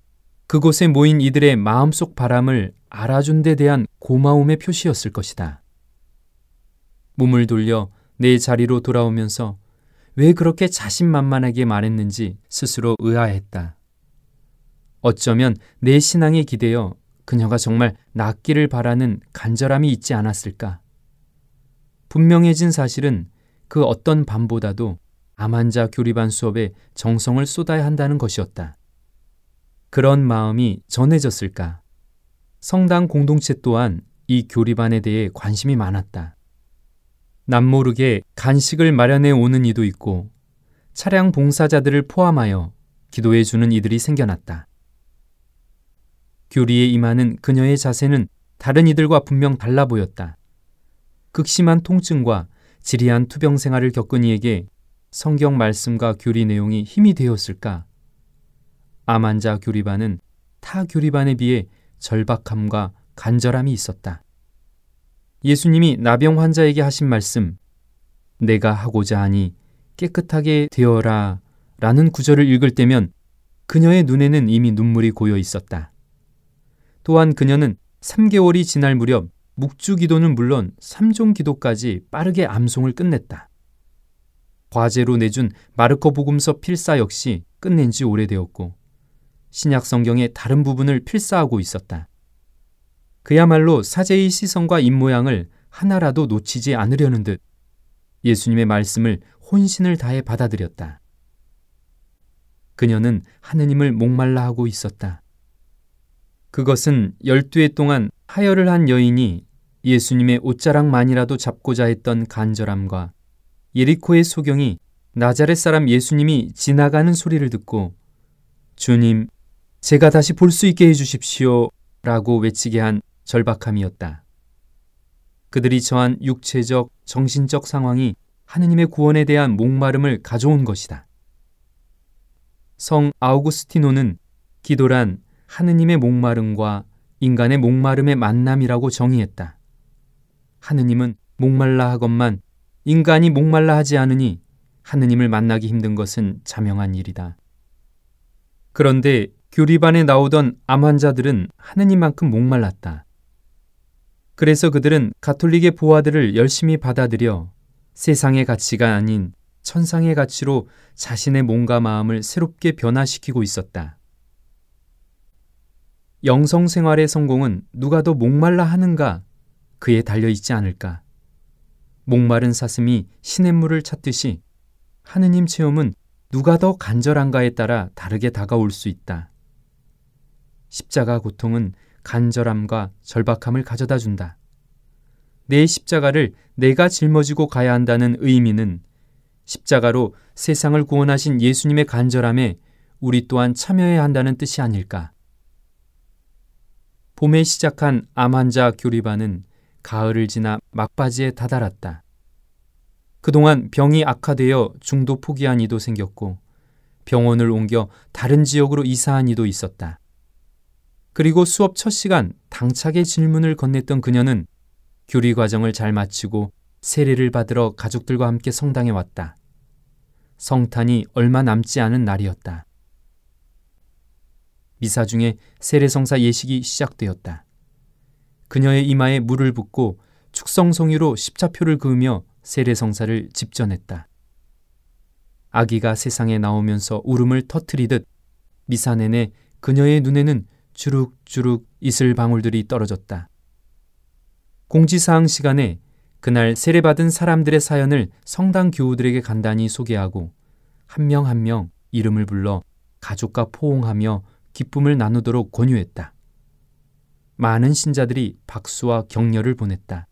그곳에 모인 이들의 마음속 바람을 알아준 데 대한 고마움의 표시였을 것이다. 몸을 돌려 내 자리로 돌아오면서 왜 그렇게 자신만만하게 말했는지 스스로 의아했다. 어쩌면 내 신앙에 기대어 그녀가 정말 낫기를 바라는 간절함이 있지 않았을까? 분명해진 사실은 그 어떤 밤보다도 암환자 교리반 수업에 정성을 쏟아야 한다는 것이었다. 그런 마음이 전해졌을까? 성당 공동체 또한 이 교리반에 대해 관심이 많았다. 남모르게 간식을 마련해 오는 이도 있고 차량 봉사자들을 포함하여 기도해 주는 이들이 생겨났다. 교리에 임하는 그녀의 자세는 다른 이들과 분명 달라 보였다. 극심한 통증과 지리한 투병 생활을 겪은 이에게 성경 말씀과 교리 내용이 힘이 되었을까? 암환자 교리반은 타 교리반에 비해 절박함과 간절함이 있었다. 예수님이 나병 환자에게 하신 말씀, 내가 하고자 하니 깨끗하게 되어라 라는 구절을 읽을 때면 그녀의 눈에는 이미 눈물이 고여 있었다. 또한 그녀는 3개월이 지날 무렵 묵주기도는 물론 3종 기도까지 빠르게 암송을 끝냈다. 과제로 내준 마르코 복음서 필사 역시 끝낸 지 오래되었고 신약 성경의 다른 부분을 필사하고 있었다. 그야말로 사제의 시선과 입모양을 하나라도 놓치지 않으려는 듯 예수님의 말씀을 혼신을 다해 받아들였다. 그녀는 하느님을 목말라 하고 있었다. 그것은 12해 동안 하혈을 한 여인이 예수님의 옷자락만이라도 잡고자 했던 간절함과 예리코의 소경이 나자렛 사람 예수님이 지나가는 소리를 듣고 주님, 제가 다시 볼 수 있게 해주십시오 라고 외치게 한 절박함이었다. 그들이 처한 육체적, 정신적 상황이 하느님의 구원에 대한 목마름을 가져온 것이다. 성 아우구스티노는 기도란 하느님의 목마름과 인간의 목마름의 만남이라고 정의했다. 하느님은 목말라 하건만 인간이 목말라 하지 않으니 하느님을 만나기 힘든 것은 자명한 일이다. 그런데 교리반에 나오던 암 환자들은 하느님만큼 목말랐다. 그래서 그들은 가톨릭의 보화들을 열심히 받아들여 세상의 가치가 아닌 천상의 가치로 자신의 몸과 마음을 새롭게 변화시키고 있었다. 영성생활의 성공은 누가 더 목말라 하는가 그에 달려있지 않을까. 목마른 사슴이 시냇물을 찾듯이 하느님 체험은 누가 더 간절한가에 따라 다르게 다가올 수 있다. 십자가 고통은 간절함과 절박함을 가져다 준다. 내 십자가를 내가 짊어지고 가야 한다는 의미는 십자가로 세상을 구원하신 예수님의 간절함에 우리 또한 참여해야 한다는 뜻이 아닐까. 봄에 시작한 암 환자 교리반은 가을을 지나 막바지에 다다랐다. 그동안 병이 악화되어 중도 포기한 이도 생겼고 병원을 옮겨 다른 지역으로 이사한 이도 있었다. 그리고 수업 첫 시간 당차게 질문을 건넸던 그녀는 교리 과정을 잘 마치고 세례를 받으러 가족들과 함께 성당에 왔다. 성탄이 얼마 남지 않은 날이었다. 미사 중에 세례성사 예식이 시작되었다. 그녀의 이마에 물을 붓고 축성송이로 십자표를 그으며 세례성사를 집전했다. 아기가 세상에 나오면서 울음을 터뜨리듯 미사 내내 그녀의 눈에는 주룩주룩 이슬 방울들이 떨어졌다. 공지사항 시간에 그날 세례받은 사람들의 사연을 성당 교우들에게 간단히 소개하고 한 명 한 명 이름을 불러 가족과 포옹하며 기쁨을 나누도록 권유했다. 많은 신자들이 박수와 격려를 보냈다.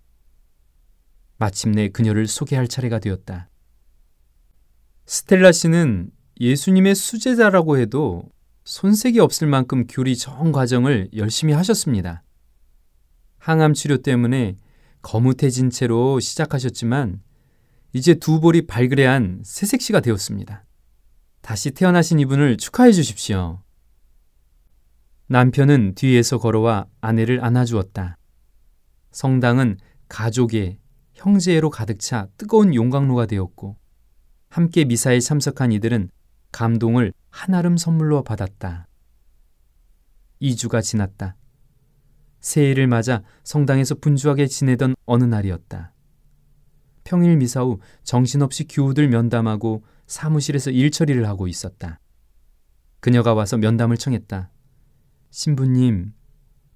마침내 그녀를 소개할 차례가 되었다. 스텔라 씨는 예수님의 수제자라고 해도 손색이 없을 만큼 교리 전 과정을 열심히 하셨습니다. 항암 치료 때문에 거뭇해진 채로 시작하셨지만 이제 두 볼이 발그레한 새색시가 되었습니다. 다시 태어나신 이분을 축하해 주십시오. 남편은 뒤에서 걸어와 아내를 안아주었다. 성당은 가족의 형제애로 가득 차 뜨거운 용광로가 되었고 함께 미사에 참석한 이들은 감동을 한아름 선물로 받았다. 2주가 지났다. 새해를 맞아 성당에서 분주하게 지내던 어느 날이었다. 평일 미사 후 정신없이 교우들 면담하고 사무실에서 일 처리를 하고 있었다. 그녀가 와서 면담을 청했다. 신부님,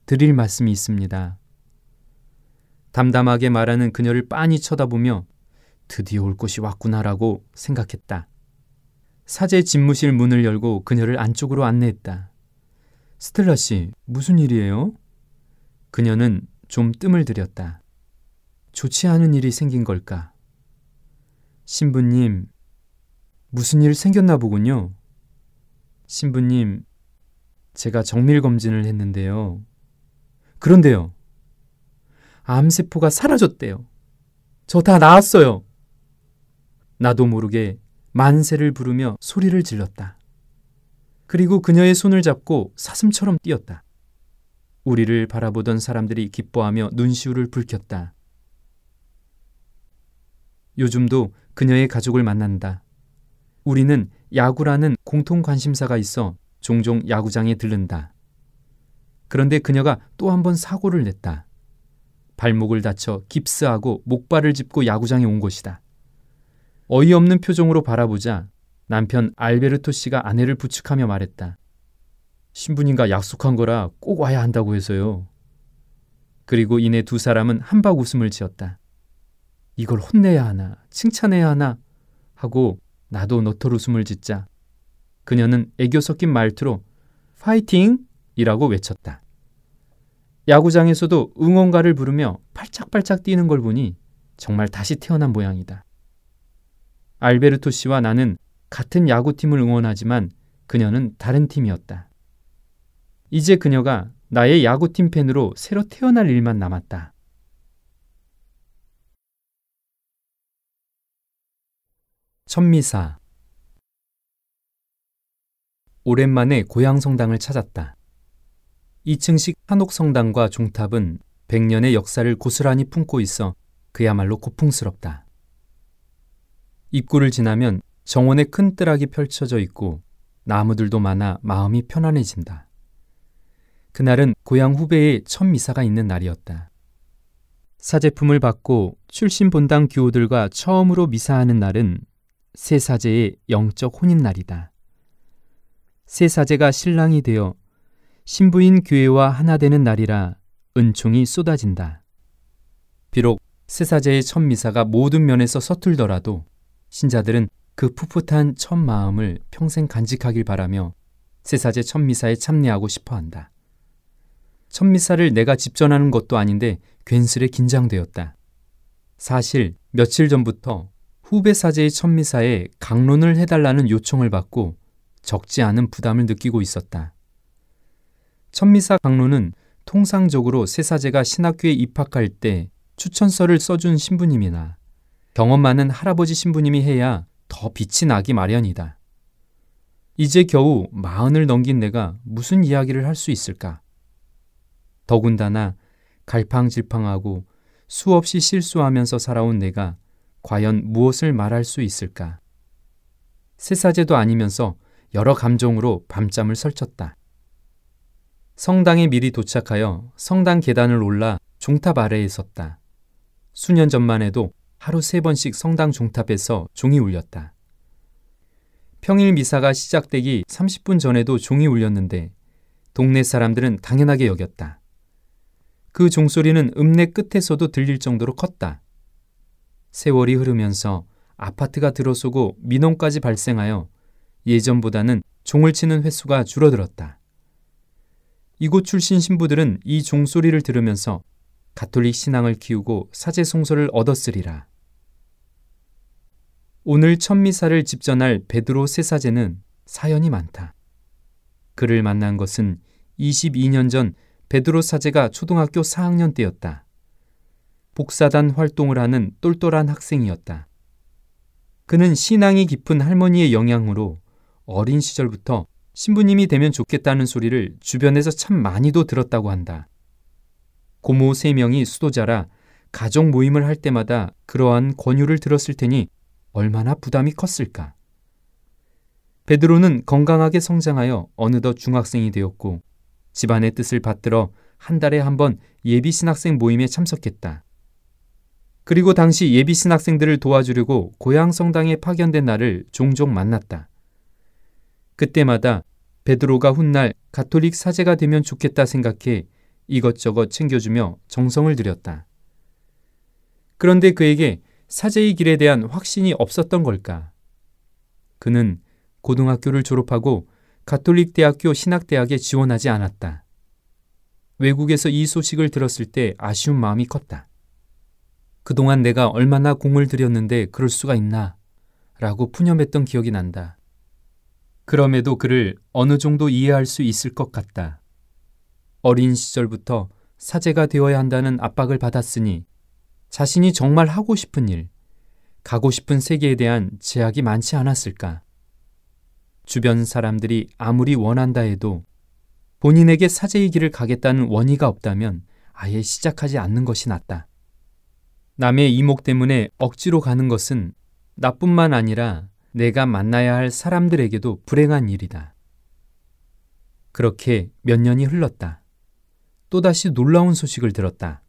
드릴 말씀이 있습니다. 담담하게 말하는 그녀를 빤히 쳐다보며 드디어 올 것이 왔구나라고 생각했다. 사제 집무실 문을 열고 그녀를 안쪽으로 안내했다. 스텔라 씨, 무슨 일이에요? 그녀는 좀 뜸을 들였다. 좋지 않은 일이 생긴 걸까? 신부님, 무슨 일 생겼나 보군요. 신부님, 제가 정밀검진을 했는데요. 그런데요. 암세포가 사라졌대요. 저 다 나았어요. 나도 모르게 만세를 부르며 소리를 질렀다. 그리고 그녀의 손을 잡고 사슴처럼 뛰었다. 우리를 바라보던 사람들이 기뻐하며 눈시울을 붉혔다. 요즘도 그녀의 가족을 만난다. 우리는 야구라는 공통 관심사가 있어 종종 야구장에 들른다. 그런데 그녀가 또 한 번 사고를 냈다. 발목을 다쳐 깁스하고 목발을 짚고 야구장에 온 것이다. 어이없는 표정으로 바라보자 남편 알베르토 씨가 아내를 부축하며 말했다. 신부님과 약속한 거라 꼭 와야 한다고 해서요. 그리고 이내 두 사람은 한박 웃음을 지었다. 이걸 혼내야 하나, 칭찬해야 하나 하고 나도 너털 웃음을 짓자 그녀는 애교 섞인 말투로 파이팅! 이라고 외쳤다. 야구장에서도 응원가를 부르며 팔짝팔짝 뛰는 걸 보니 정말 다시 태어난 모양이다. 알베르토 씨와 나는 같은 야구팀을 응원하지만 그녀는 다른 팀이었다. 이제 그녀가 나의 야구팀 팬으로 새로 태어날 일만 남았다. 천미사. 오랜만에 고향 성당을 찾았다. 2층식 한옥성당과 종탑은 100년의 역사를 고스란히 품고 있어 그야말로 고풍스럽다. 입구를 지나면 정원에 큰 뜰락이 펼쳐져 있고 나무들도 많아 마음이 편안해진다. 그날은 고향 후배의 첫 미사가 있는 날이었다. 사제품을 받고 출신 본당 교우들과 처음으로 미사하는 날은 새 사제의 영적 혼인 날이다. 새 사제가 신랑이 되어 신부인 교회와 하나 되는 날이라 은총이 쏟아진다. 비록 새사제의 첫 미사가 모든 면에서 서툴더라도 신자들은 그 풋풋한 첫 마음을 평생 간직하길 바라며 새사제 첫 미사에 참여하고 싶어한다. 첫 미사를 내가 집전하는 것도 아닌데 괜스레 긴장되었다. 사실 며칠 전부터 후배 사제의 첫 미사에 강론을 해달라는 요청을 받고 적지 않은 부담을 느끼고 있었다. 첫 미사 강론은 통상적으로 새사제가 신학교에 입학할 때 추천서를 써준 신부님이나 경험 많은 할아버지 신부님이 해야 더 빛이 나기 마련이다. 이제 겨우 40을 넘긴 내가 무슨 이야기를 할 수 있을까? 더군다나 갈팡질팡하고 수없이 실수하면서 살아온 내가 과연 무엇을 말할 수 있을까? 새사제도 아니면서 여러 감정으로 밤잠을 설쳤다. 성당에 미리 도착하여 성당 계단을 올라 종탑 아래에 섰다. 수년 전만 해도 하루 3번씩 성당 종탑에서 종이 울렸다. 평일 미사가 시작되기 30분 전에도 종이 울렸는데 동네 사람들은 당연하게 여겼다. 그 종소리는 읍내 끝에서도 들릴 정도로 컸다. 세월이 흐르면서 아파트가 들어서고 민원까지 발생하여 예전보다는 종을 치는 횟수가 줄어들었다. 이곳 출신 신부들은 이 종소리를 들으면서 가톨릭 신앙을 키우고 사제 송소를 얻었으리라. 오늘 첫 미사를 집전할 베드로 새사제는 사연이 많다. 그를 만난 것은 22년 전 베드로 사제가 초등학교 4학년 때였다. 복사단 활동을 하는 똘똘한 학생이었다. 그는 신앙이 깊은 할머니의 영향으로 어린 시절부터 신부님이 되면 좋겠다는 소리를 주변에서 참 많이도 들었다고 한다. 고모 3명이 수도자라 가족 모임을 할 때마다 그러한 권유를 들었을 테니 얼마나 부담이 컸을까. 베드로는 건강하게 성장하여 어느덧 중학생이 되었고 집안의 뜻을 받들어 한 달에 한 번 예비 신학생 모임에 참석했다. 그리고 당시 예비 신학생들을 도와주려고 고향 성당에 파견된 날을 종종 만났다. 그때마다 베드로가 훗날 가톨릭 사제가 되면 좋겠다 생각해 이것저것 챙겨주며 정성을 들였다. 그런데 그에게 사제의 길에 대한 확신이 없었던 걸까? 그는 고등학교를 졸업하고 가톨릭 대학교 신학대학에 지원하지 않았다. 외국에서 이 소식을 들었을 때 아쉬운 마음이 컸다. 그동안 내가 얼마나 공을 들였는데 그럴 수가 있나? 라고 푸념했던 기억이 난다. 그럼에도 그를 어느 정도 이해할 수 있을 것 같다. 어린 시절부터 사제가 되어야 한다는 압박을 받았으니 자신이 정말 하고 싶은 일, 가고 싶은 세계에 대한 제약이 많지 않았을까? 주변 사람들이 아무리 원한다 해도 본인에게 사제의 길을 가겠다는 원의가 없다면 아예 시작하지 않는 것이 낫다. 남의 이목 때문에 억지로 가는 것은 나뿐만 아니라 내가 만나야 할 사람들에게도 불행한 일이다. 그렇게 몇 년이 흘렀다. 또다시 놀라운 소식을 들었다.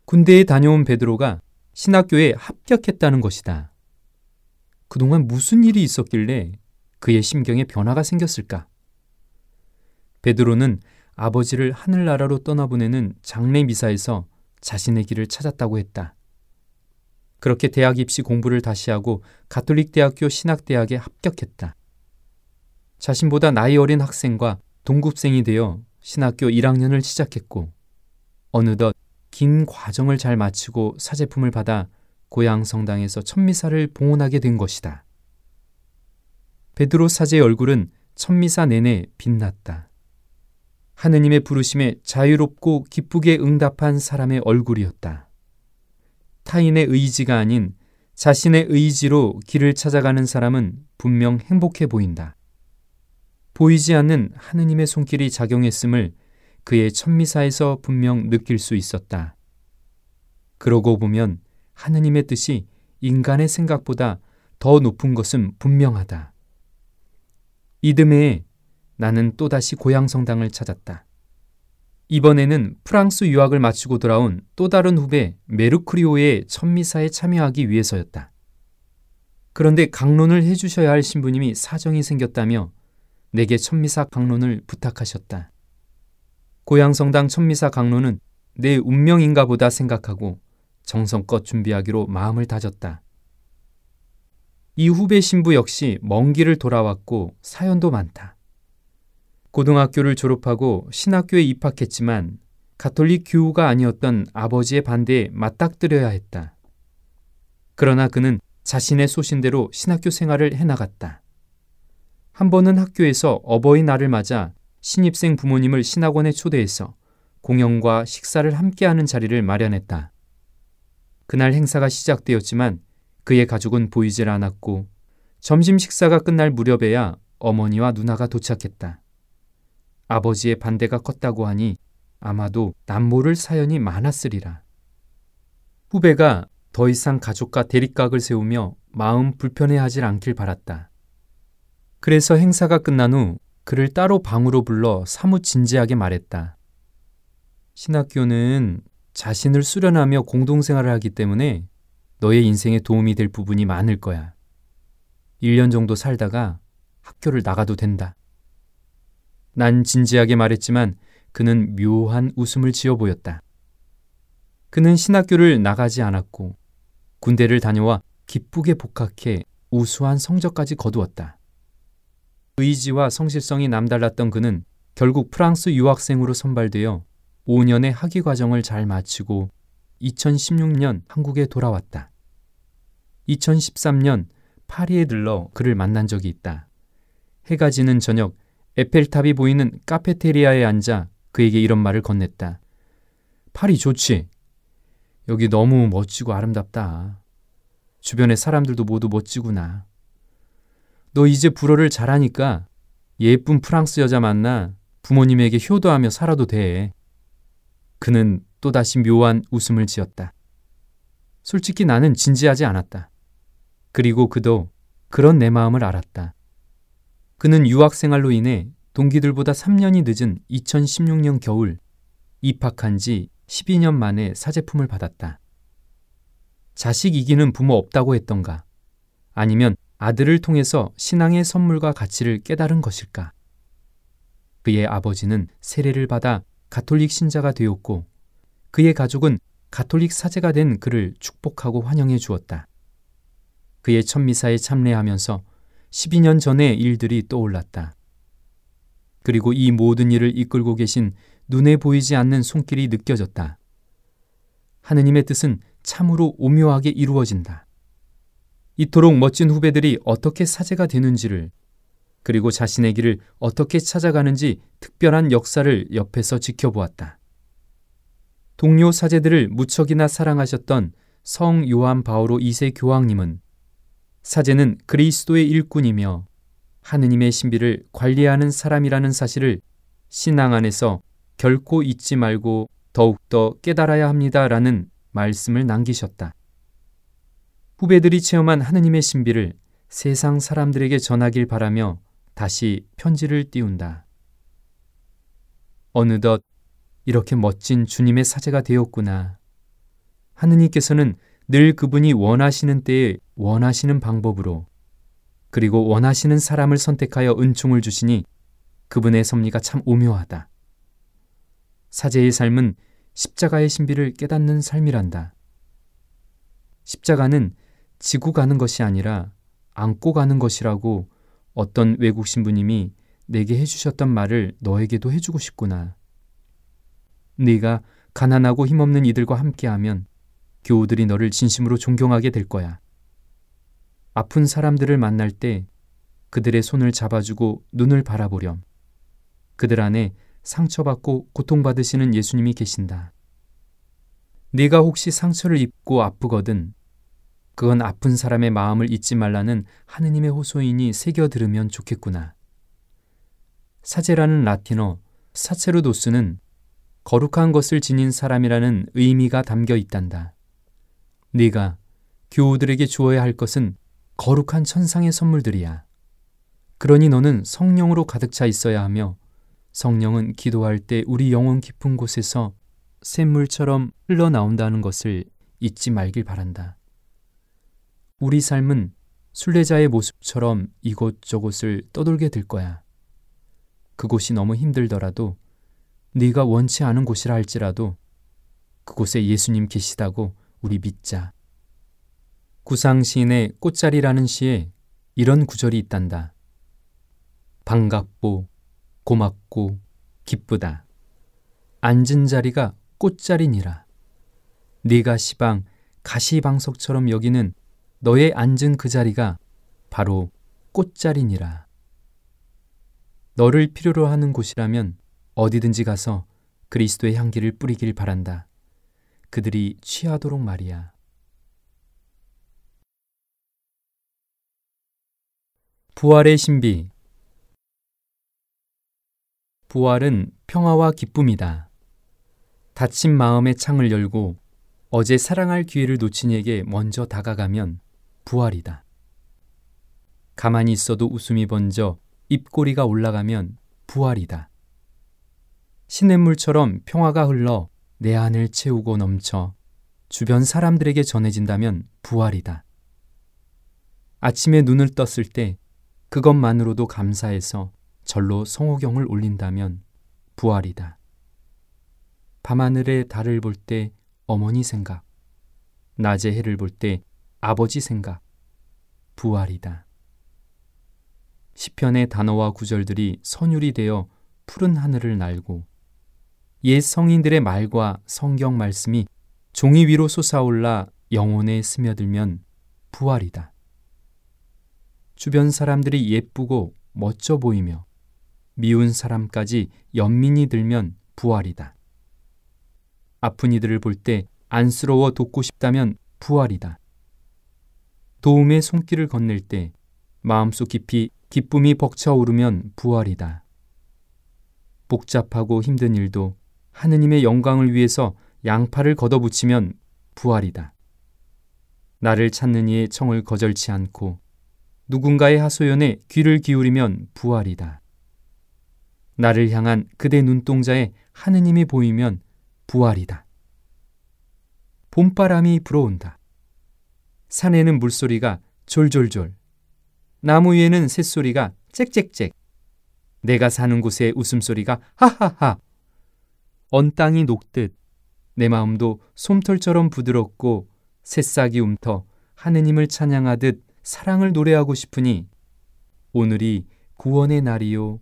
군대에 다녀온 베드로가 신학교에 합격했다는 것이다. 그동안 무슨 일이 있었길래 그의 심경에 변화가 생겼을까? 베드로는 아버지를 하늘나라로 떠나보내는 장례 미사에서 자신의 길을 찾았다고 했다. 그렇게 대학 입시 공부를 다시 하고 가톨릭 대학교 신학대학에 합격했다. 자신보다 나이 어린 학생과 동급생이 되어 신학교 1학년을 시작했고 어느덧 긴 과정을 잘 마치고 사제품을 받아 고향 성당에서 첫 미사를 봉헌하게 된 것이다. 베드로 사제의 얼굴은 첫 미사 내내 빛났다. 하느님의 부르심에 자유롭고 기쁘게 응답한 사람의 얼굴이었다. 타인의 의지가 아닌 자신의 의지로 길을 찾아가는 사람은 분명 행복해 보인다. 보이지 않는 하느님의 손길이 작용했음을 그의 첫 미사에서 분명 느낄 수 있었다. 그러고 보면 하느님의 뜻이 인간의 생각보다 더 높은 것은 분명하다. 이듬해에 나는 또다시 고향 성당을 찾았다. 이번에는 프랑스 유학을 마치고 돌아온 또 다른 후배 메르쿠리오의 첫 미사에 참여하기 위해서였다. 그런데 강론을 해주셔야 할 신부님이 사정이 생겼다며 내게 첫 미사 강론을 부탁하셨다. 고향 성당 첫 미사 강론은 내 운명인가 보다 생각하고 정성껏 준비하기로 마음을 다졌다. 이 후배 신부 역시 먼 길을 돌아왔고 사연도 많다. 고등학교를 졸업하고 신학교에 입학했지만 가톨릭 교우가 아니었던 아버지의 반대에 맞닥뜨려야 했다. 그러나 그는 자신의 소신대로 신학교 생활을 해나갔다. 한 번은 학교에서 어버이날을 맞아 신입생 부모님을 신학원에 초대해서 공연과 식사를 함께하는 자리를 마련했다. 그날 행사가 시작되었지만 그의 가족은 보이질 않았고 점심 식사가 끝날 무렵에야 어머니와 누나가 도착했다. 아버지의 반대가 컸다고 하니 아마도 남모를 사연이 많았으리라. 후배가 더 이상 가족과 대립각을 세우며 마음 불편해하질 않길 바랐다. 그래서 행사가 끝난 후 그를 따로 방으로 불러 사뭇 진지하게 말했다. 신학교는 자신을 수련하며 공동생활을 하기 때문에 너의 인생에 도움이 될 부분이 많을 거야. 1년 정도 살다가 학교를 나가도 된다. 난 진지하게 말했지만 그는 묘한 웃음을 지어 보였다. 그는 신학교를 나가지 않았고 군대를 다녀와 기쁘게 복학해 우수한 성적까지 거두었다. 의지와 성실성이 남달랐던 그는 결국 프랑스 유학생으로 선발되어 5년의 학위 과정을 잘 마치고 2016년 한국에 돌아왔다. 2013년 파리에 들러 그를 만난 적이 있다. 해가 지는 저녁 에펠탑이 보이는 카페테리아에 앉아 그에게 이런 말을 건넸다. 파리 좋지? 여기 너무 멋지고 아름답다. 주변의 사람들도 모두 멋지구나. 너 이제 불어를 잘하니까 예쁜 프랑스 여자 만나 부모님에게 효도하며 살아도 돼. 그는 또다시 묘한 웃음을 지었다. 솔직히 나는 진지하지 않았다. 그리고 그도 그런 내 마음을 알았다. 그는 유학생활로 인해 동기들보다 3년이 늦은 2016년 겨울 입학한 지 12년 만에 사제품을 받았다. 자식 이기는 부모 없다고 했던가? 아니면 아들을 통해서 신앙의 선물과 가치를 깨달은 것일까? 그의 아버지는 세례를 받아 가톨릭 신자가 되었고 그의 가족은 가톨릭 사제가 된 그를 축복하고 환영해 주었다. 그의 첫 미사에 참례하면서 12년 전의 일들이 떠올랐다. 그리고 이 모든 일을 이끌고 계신 눈에 보이지 않는 손길이 느껴졌다. 하느님의 뜻은 참으로 오묘하게 이루어진다. 이토록 멋진 후배들이 어떻게 사제가 되는지를, 그리고 자신의 길을 어떻게 찾아가는지 특별한 역사를 옆에서 지켜보았다. 동료 사제들을 무척이나 사랑하셨던 성 요한 바오로 2세 교황님은 사제는 그리스도의 일꾼이며 하느님의 신비를 관리하는 사람이라는 사실을 신앙 안에서 결코 잊지 말고 더욱더 깨달아야 합니다라는 말씀을 남기셨다. 후배들이 체험한 하느님의 신비를 세상 사람들에게 전하길 바라며 다시 편지를 띄운다. 어느덧 이렇게 멋진 주님의 사제가 되었구나. 하느님께서는 늘 그분이 원하시는 때에 원하시는 방법으로, 그리고 원하시는 사람을 선택하여 은총을 주시니 그분의 섭리가 참 오묘하다. 사제의 삶은 십자가의 신비를 깨닫는 삶이란다. 십자가는 지고 가는 것이 아니라 안고 가는 것이라고 어떤 외국 신부님이 내게 해주셨던 말을 너에게도 해주고 싶구나. 네가 가난하고 힘없는 이들과 함께하면 교우들이 너를 진심으로 존경하게 될 거야. 아픈 사람들을 만날 때 그들의 손을 잡아주고 눈을 바라보렴. 그들 안에 상처받고 고통받으시는 예수님이 계신다. 네가 혹시 상처를 입고 아프거든 그건 아픈 사람의 마음을 잊지 말라는 하느님의 호소인이 새겨 들으면 좋겠구나. 사제라는 라틴어 사체르도스는 거룩한 것을 지닌 사람이라는 의미가 담겨 있단다. 네가 교우들에게 주어야 할 것은 거룩한 천상의 선물들이야. 그러니 너는 성령으로 가득 차 있어야 하며 성령은 기도할 때 우리 영혼 깊은 곳에서 샘물처럼 흘러나온다는 것을 잊지 말길 바란다. 우리 삶은 순례자의 모습처럼 이곳저곳을 떠돌게 될 거야. 그곳이 너무 힘들더라도 네가 원치 않은 곳이라 할지라도 그곳에 예수님 계시다고 우리 믿자. 구상시인의 꽃자리라는 시에 이런 구절이 있단다. 반갑고 고맙고 기쁘다. 앉은 자리가 꽃자리니라. 네가 시방 가시방석처럼 여기는 너의 앉은 그 자리가 바로 꽃자리니라. 너를 필요로 하는 곳이라면 어디든지 가서 그리스도의 향기를 뿌리길 바란다. 그들이 취하도록 말이야. 부활의 신비. 부활은 평화와 기쁨이다. 닫힌 마음의 창을 열고 어제 사랑할 기회를 놓친 이에게 먼저 다가가면 부활이다. 가만히 있어도 웃음이 번져 입꼬리가 올라가면 부활이다. 시냇물처럼 평화가 흘러 내 안을 채우고 넘쳐 주변 사람들에게 전해진다면 부활이다. 아침에 눈을 떴을 때 그것만으로도 감사해서 절로 성호경을 올린다면 부활이다. 밤하늘에 달을 볼 때 어머니 생각, 낮에 해를 볼 때 아버지 생각, 부활이다. 시편의 단어와 구절들이 선율이 되어 푸른 하늘을 날고 옛 성인들의 말과 성경 말씀이 종이 위로 솟아올라 영혼에 스며들면 부활이다. 주변 사람들이 예쁘고 멋져 보이며 미운 사람까지 연민이 들면 부활이다. 아픈 이들을 볼 때 안쓰러워 돕고 싶다면 부활이다. 도움의 손길을 건넬 때 마음속 깊이 기쁨이 벅차오르면 부활이다. 복잡하고 힘든 일도 하느님의 영광을 위해서 양팔을 걷어붙이면 부활이다. 나를 찾는 이의 청을 거절치 않고 누군가의 하소연에 귀를 기울이면 부활이다. 나를 향한 그대 눈동자에 하느님이 보이면 부활이다. 봄바람이 불어온다. 산에는 물소리가 졸졸졸, 나무 위에는 새소리가 짹짹짹, 내가 사는 곳에 웃음소리가 하하하. 언 땅이 녹듯 내 마음도 솜털처럼 부드럽고 새싹이 움터 하느님을 찬양하듯 사랑을 노래하고 싶으니 오늘이 구원의 날이요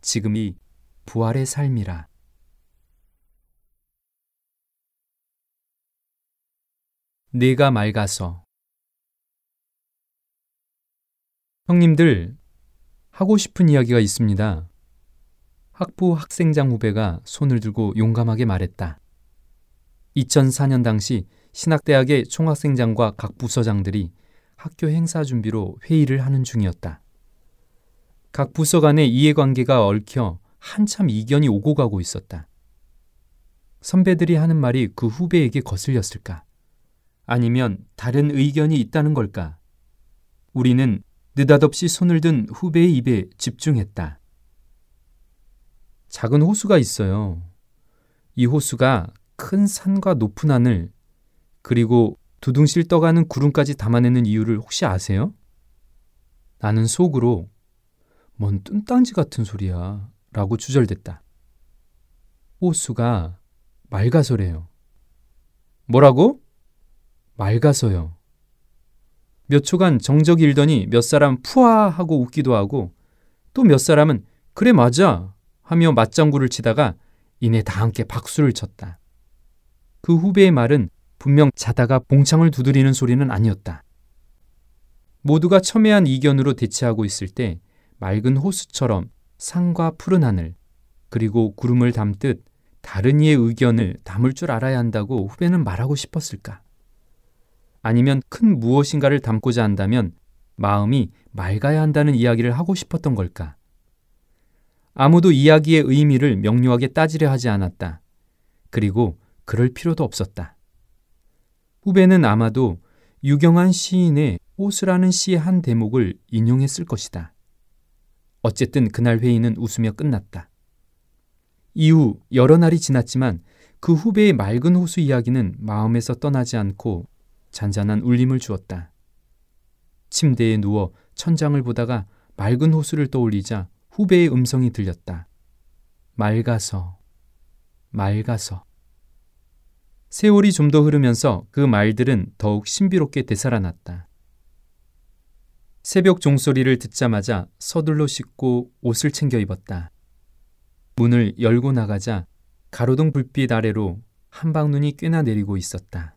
지금이 부활의 삶이라. 내가 맑아서. 형님들, 하고 싶은 이야기가 있습니다. 학부 학생장 후배가 손을 들고 용감하게 말했다. 2004년 당시 신학대학의 총학생장과 각 부서장들이 학교 행사 준비로 회의를 하는 중이었다. 각 부서 간의 이해관계가 얽혀 한참 이견이 오고 가고 있었다. 선배들이 하는 말이 그 후배에게 거슬렸을까? 아니면 다른 의견이 있다는 걸까? 우리는 느닷없이 손을 든 후배의 입에 집중했다. 작은 호수가 있어요. 이 호수가 큰 산과 높은 하늘, 그리고 두둥실 떠가는 구름까지 담아내는 이유를 혹시 아세요? 나는 속으로 뭔 뚱딴지 같은 소리야 라고 주절댔다. 호수가 맑아서래요. 뭐라고? 맑아서요. 몇 초간 정적이 일더니 몇 사람 푸아 하고 웃기도 하고 또 몇 사람은 그래 맞아 하며 맞장구를 치다가 이내 다 함께 박수를 쳤다. 그 후배의 말은 분명 자다가 봉창을 두드리는 소리는 아니었다. 모두가 첨예한 이견으로 대치하고 있을 때 맑은 호수처럼 산과 푸른 하늘 그리고 구름을 담듯 다른 이의 의견을 담을 줄 알아야 한다고 후배는 말하고 싶었을까? 아니면 큰 무엇인가를 담고자 한다면 마음이 맑아야 한다는 이야기를 하고 싶었던 걸까? 아무도 이야기의 의미를 명료하게 따지려 하지 않았다. 그리고 그럴 필요도 없었다. 후배는 아마도 유경한 시인의 호수라는 시의 한 대목을 인용했을 것이다. 어쨌든 그날 회의는 웃으며 끝났다. 이후 여러 날이 지났지만 그 후배의 맑은 호수 이야기는 마음에서 떠나지 않고 잔잔한 울림을 주었다. 침대에 누워 천장을 보다가 맑은 호수를 떠올리자 후배의 음성이 들렸다. 맑아서, 맑아서. 세월이 좀 더 흐르면서 그 말들은 더욱 신비롭게 되살아났다. 새벽 종소리를 듣자마자 서둘러 씻고 옷을 챙겨 입었다. 문을 열고 나가자 가로등 불빛 아래로 한방눈이 꽤나 내리고 있었다.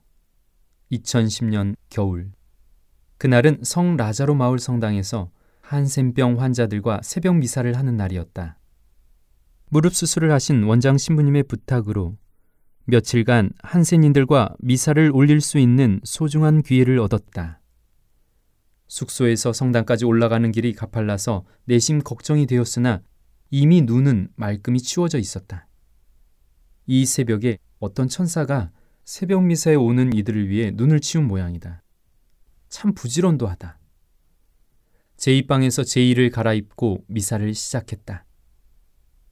2010년 겨울. 그날은 성 라자로 마을 성당에서 한센병 환자들과 새벽 미사를 하는 날이었다. 무릎 수술을 하신 원장 신부님의 부탁으로 며칠간 한센인들과 미사를 올릴 수 있는 소중한 기회를 얻었다. 숙소에서 성당까지 올라가는 길이 가팔라서 내심 걱정이 되었으나 이미 눈은 말끔히 치워져 있었다. 이 새벽에 어떤 천사가 새벽 미사에 오는 이들을 위해 눈을 치운 모양이다. 참 부지런도 하다. 제2방에서 제2를 갈아입고 미사를 시작했다.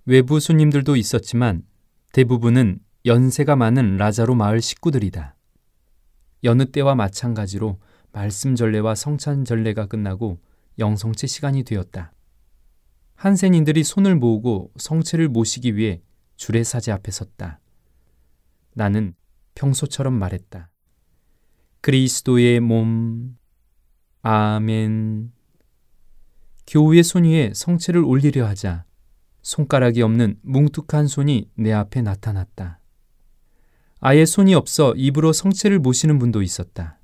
외부 손님들도 있었지만 대부분은 연세가 많은 라자로 마을 식구들이다. 여느 때와 마찬가지로 말씀 전례와 성찬 전례가 끝나고 영성체 시간이 되었다. 한센인들이 손을 모으고 성체를 모시기 위해 주례사제 앞에 섰다. 나는 평소처럼 말했다. 그리스도의 몸, 아멘. 교우의 손 위에 성체를 올리려 하자 손가락이 없는 뭉툭한 손이 내 앞에 나타났다. 아예 손이 없어 입으로 성체를 모시는 분도 있었다.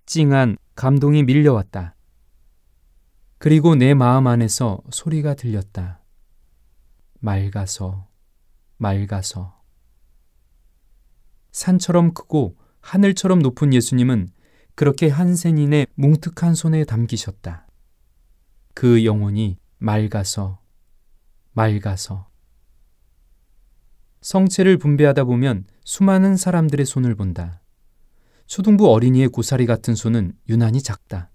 찡한 감동이 밀려왔다. 그리고 내 마음 안에서 소리가 들렸다. 맑아서, 맑아서. 산처럼 크고 하늘처럼 높은 예수님은 그렇게 한센인의 뭉툭한 손에 담기셨다. 그 영혼이 맑아서, 맑아서. 성체를 분배하다 보면 수많은 사람들의 손을 본다. 초등부 어린이의 고사리 같은 손은 유난히 작다.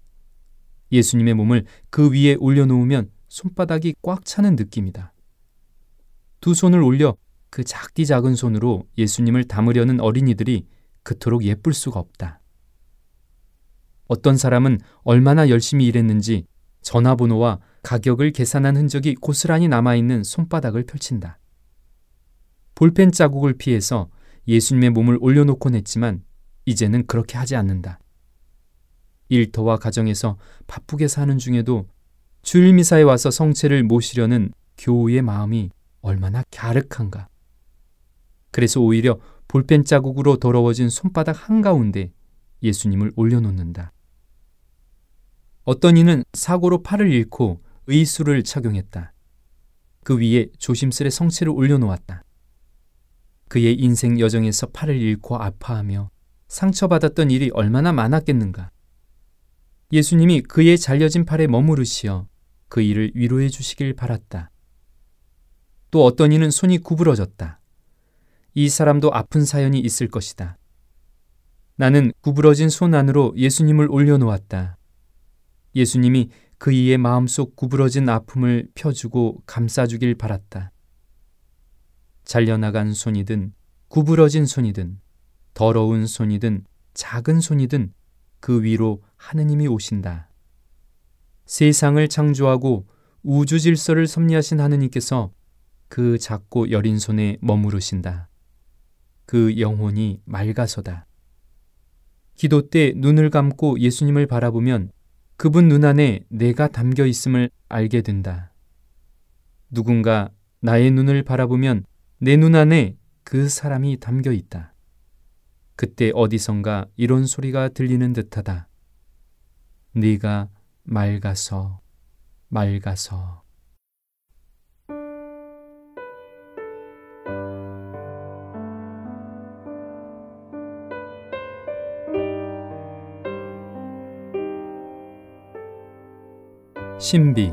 예수님의 몸을 그 위에 올려놓으면 손바닥이 꽉 차는 느낌이다. 두 손을 올려 그 작디 작은 손으로 예수님을 담으려는 어린이들이 그토록 예쁠 수가 없다. 어떤 사람은 얼마나 열심히 일했는지 전화번호와 가격을 계산한 흔적이 고스란히 남아있는 손바닥을 펼친다. 볼펜 자국을 피해서 예수님의 몸을 올려놓곤 했지만 이제는 그렇게 하지 않는다. 일터와 가정에서 바쁘게 사는 중에도 주일 미사에 와서 성체를 모시려는 교우의 마음이 얼마나 갸륵한가. 그래서 오히려 볼펜 자국으로 더러워진 손바닥 한가운데 예수님을 올려놓는다. 어떤 이는 사고로 팔을 잃고 의수를 착용했다. 그 위에 조심스레 성체를 올려놓았다. 그의 인생 여정에서 팔을 잃고 아파하며 상처받았던 일이 얼마나 많았겠는가. 예수님이 그의 잘려진 팔에 머무르시어 그 일을 위로해 주시길 바랐다. 또 어떤 이는 손이 구부러졌다. 이 사람도 아픈 사연이 있을 것이다. 나는 구부러진 손 안으로 예수님을 올려놓았다. 예수님이 그 이의 마음속 구부러진 아픔을 펴주고 감싸주길 바랐다. 잘려나간 손이든 구부러진 손이든 더러운 손이든 작은 손이든 그 위로 하느님이 오신다. 세상을 창조하고 우주 질서를 섭리하신 하느님께서 그 작고 여린 손에 머무르신다. 그 영혼이 맑아서다. 기도 때 눈을 감고 예수님을 바라보면 그분 눈 안에 내가 담겨 있음을 알게 된다. 누군가 나의 눈을 바라보면 내 눈 안에 그 사람이 담겨 있다. 그때 어디선가 이런 소리가 들리는 듯하다. 네가 맑아서, 맑아서. 신비.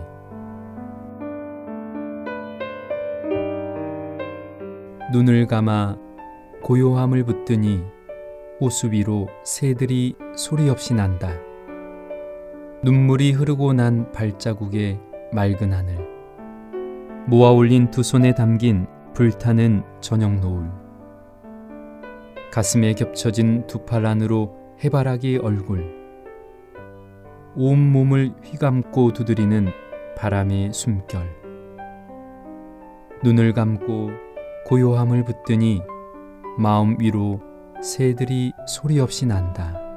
눈을 감아 고요함을 붙드니 호수 위로 새들이 소리 없이 난다. 눈물이 흐르고 난 발자국에 맑은 하늘. 모아 올린 두 손에 담긴 불타는 저녁 노을. 가슴에 겹쳐진 두 팔 안으로 해바라기 얼굴. 온 몸을 휘감고 두드리는 바람의 숨결. 눈을 감고 고요함을 붙드니 마음 위로 새들이 소리 없이 난다.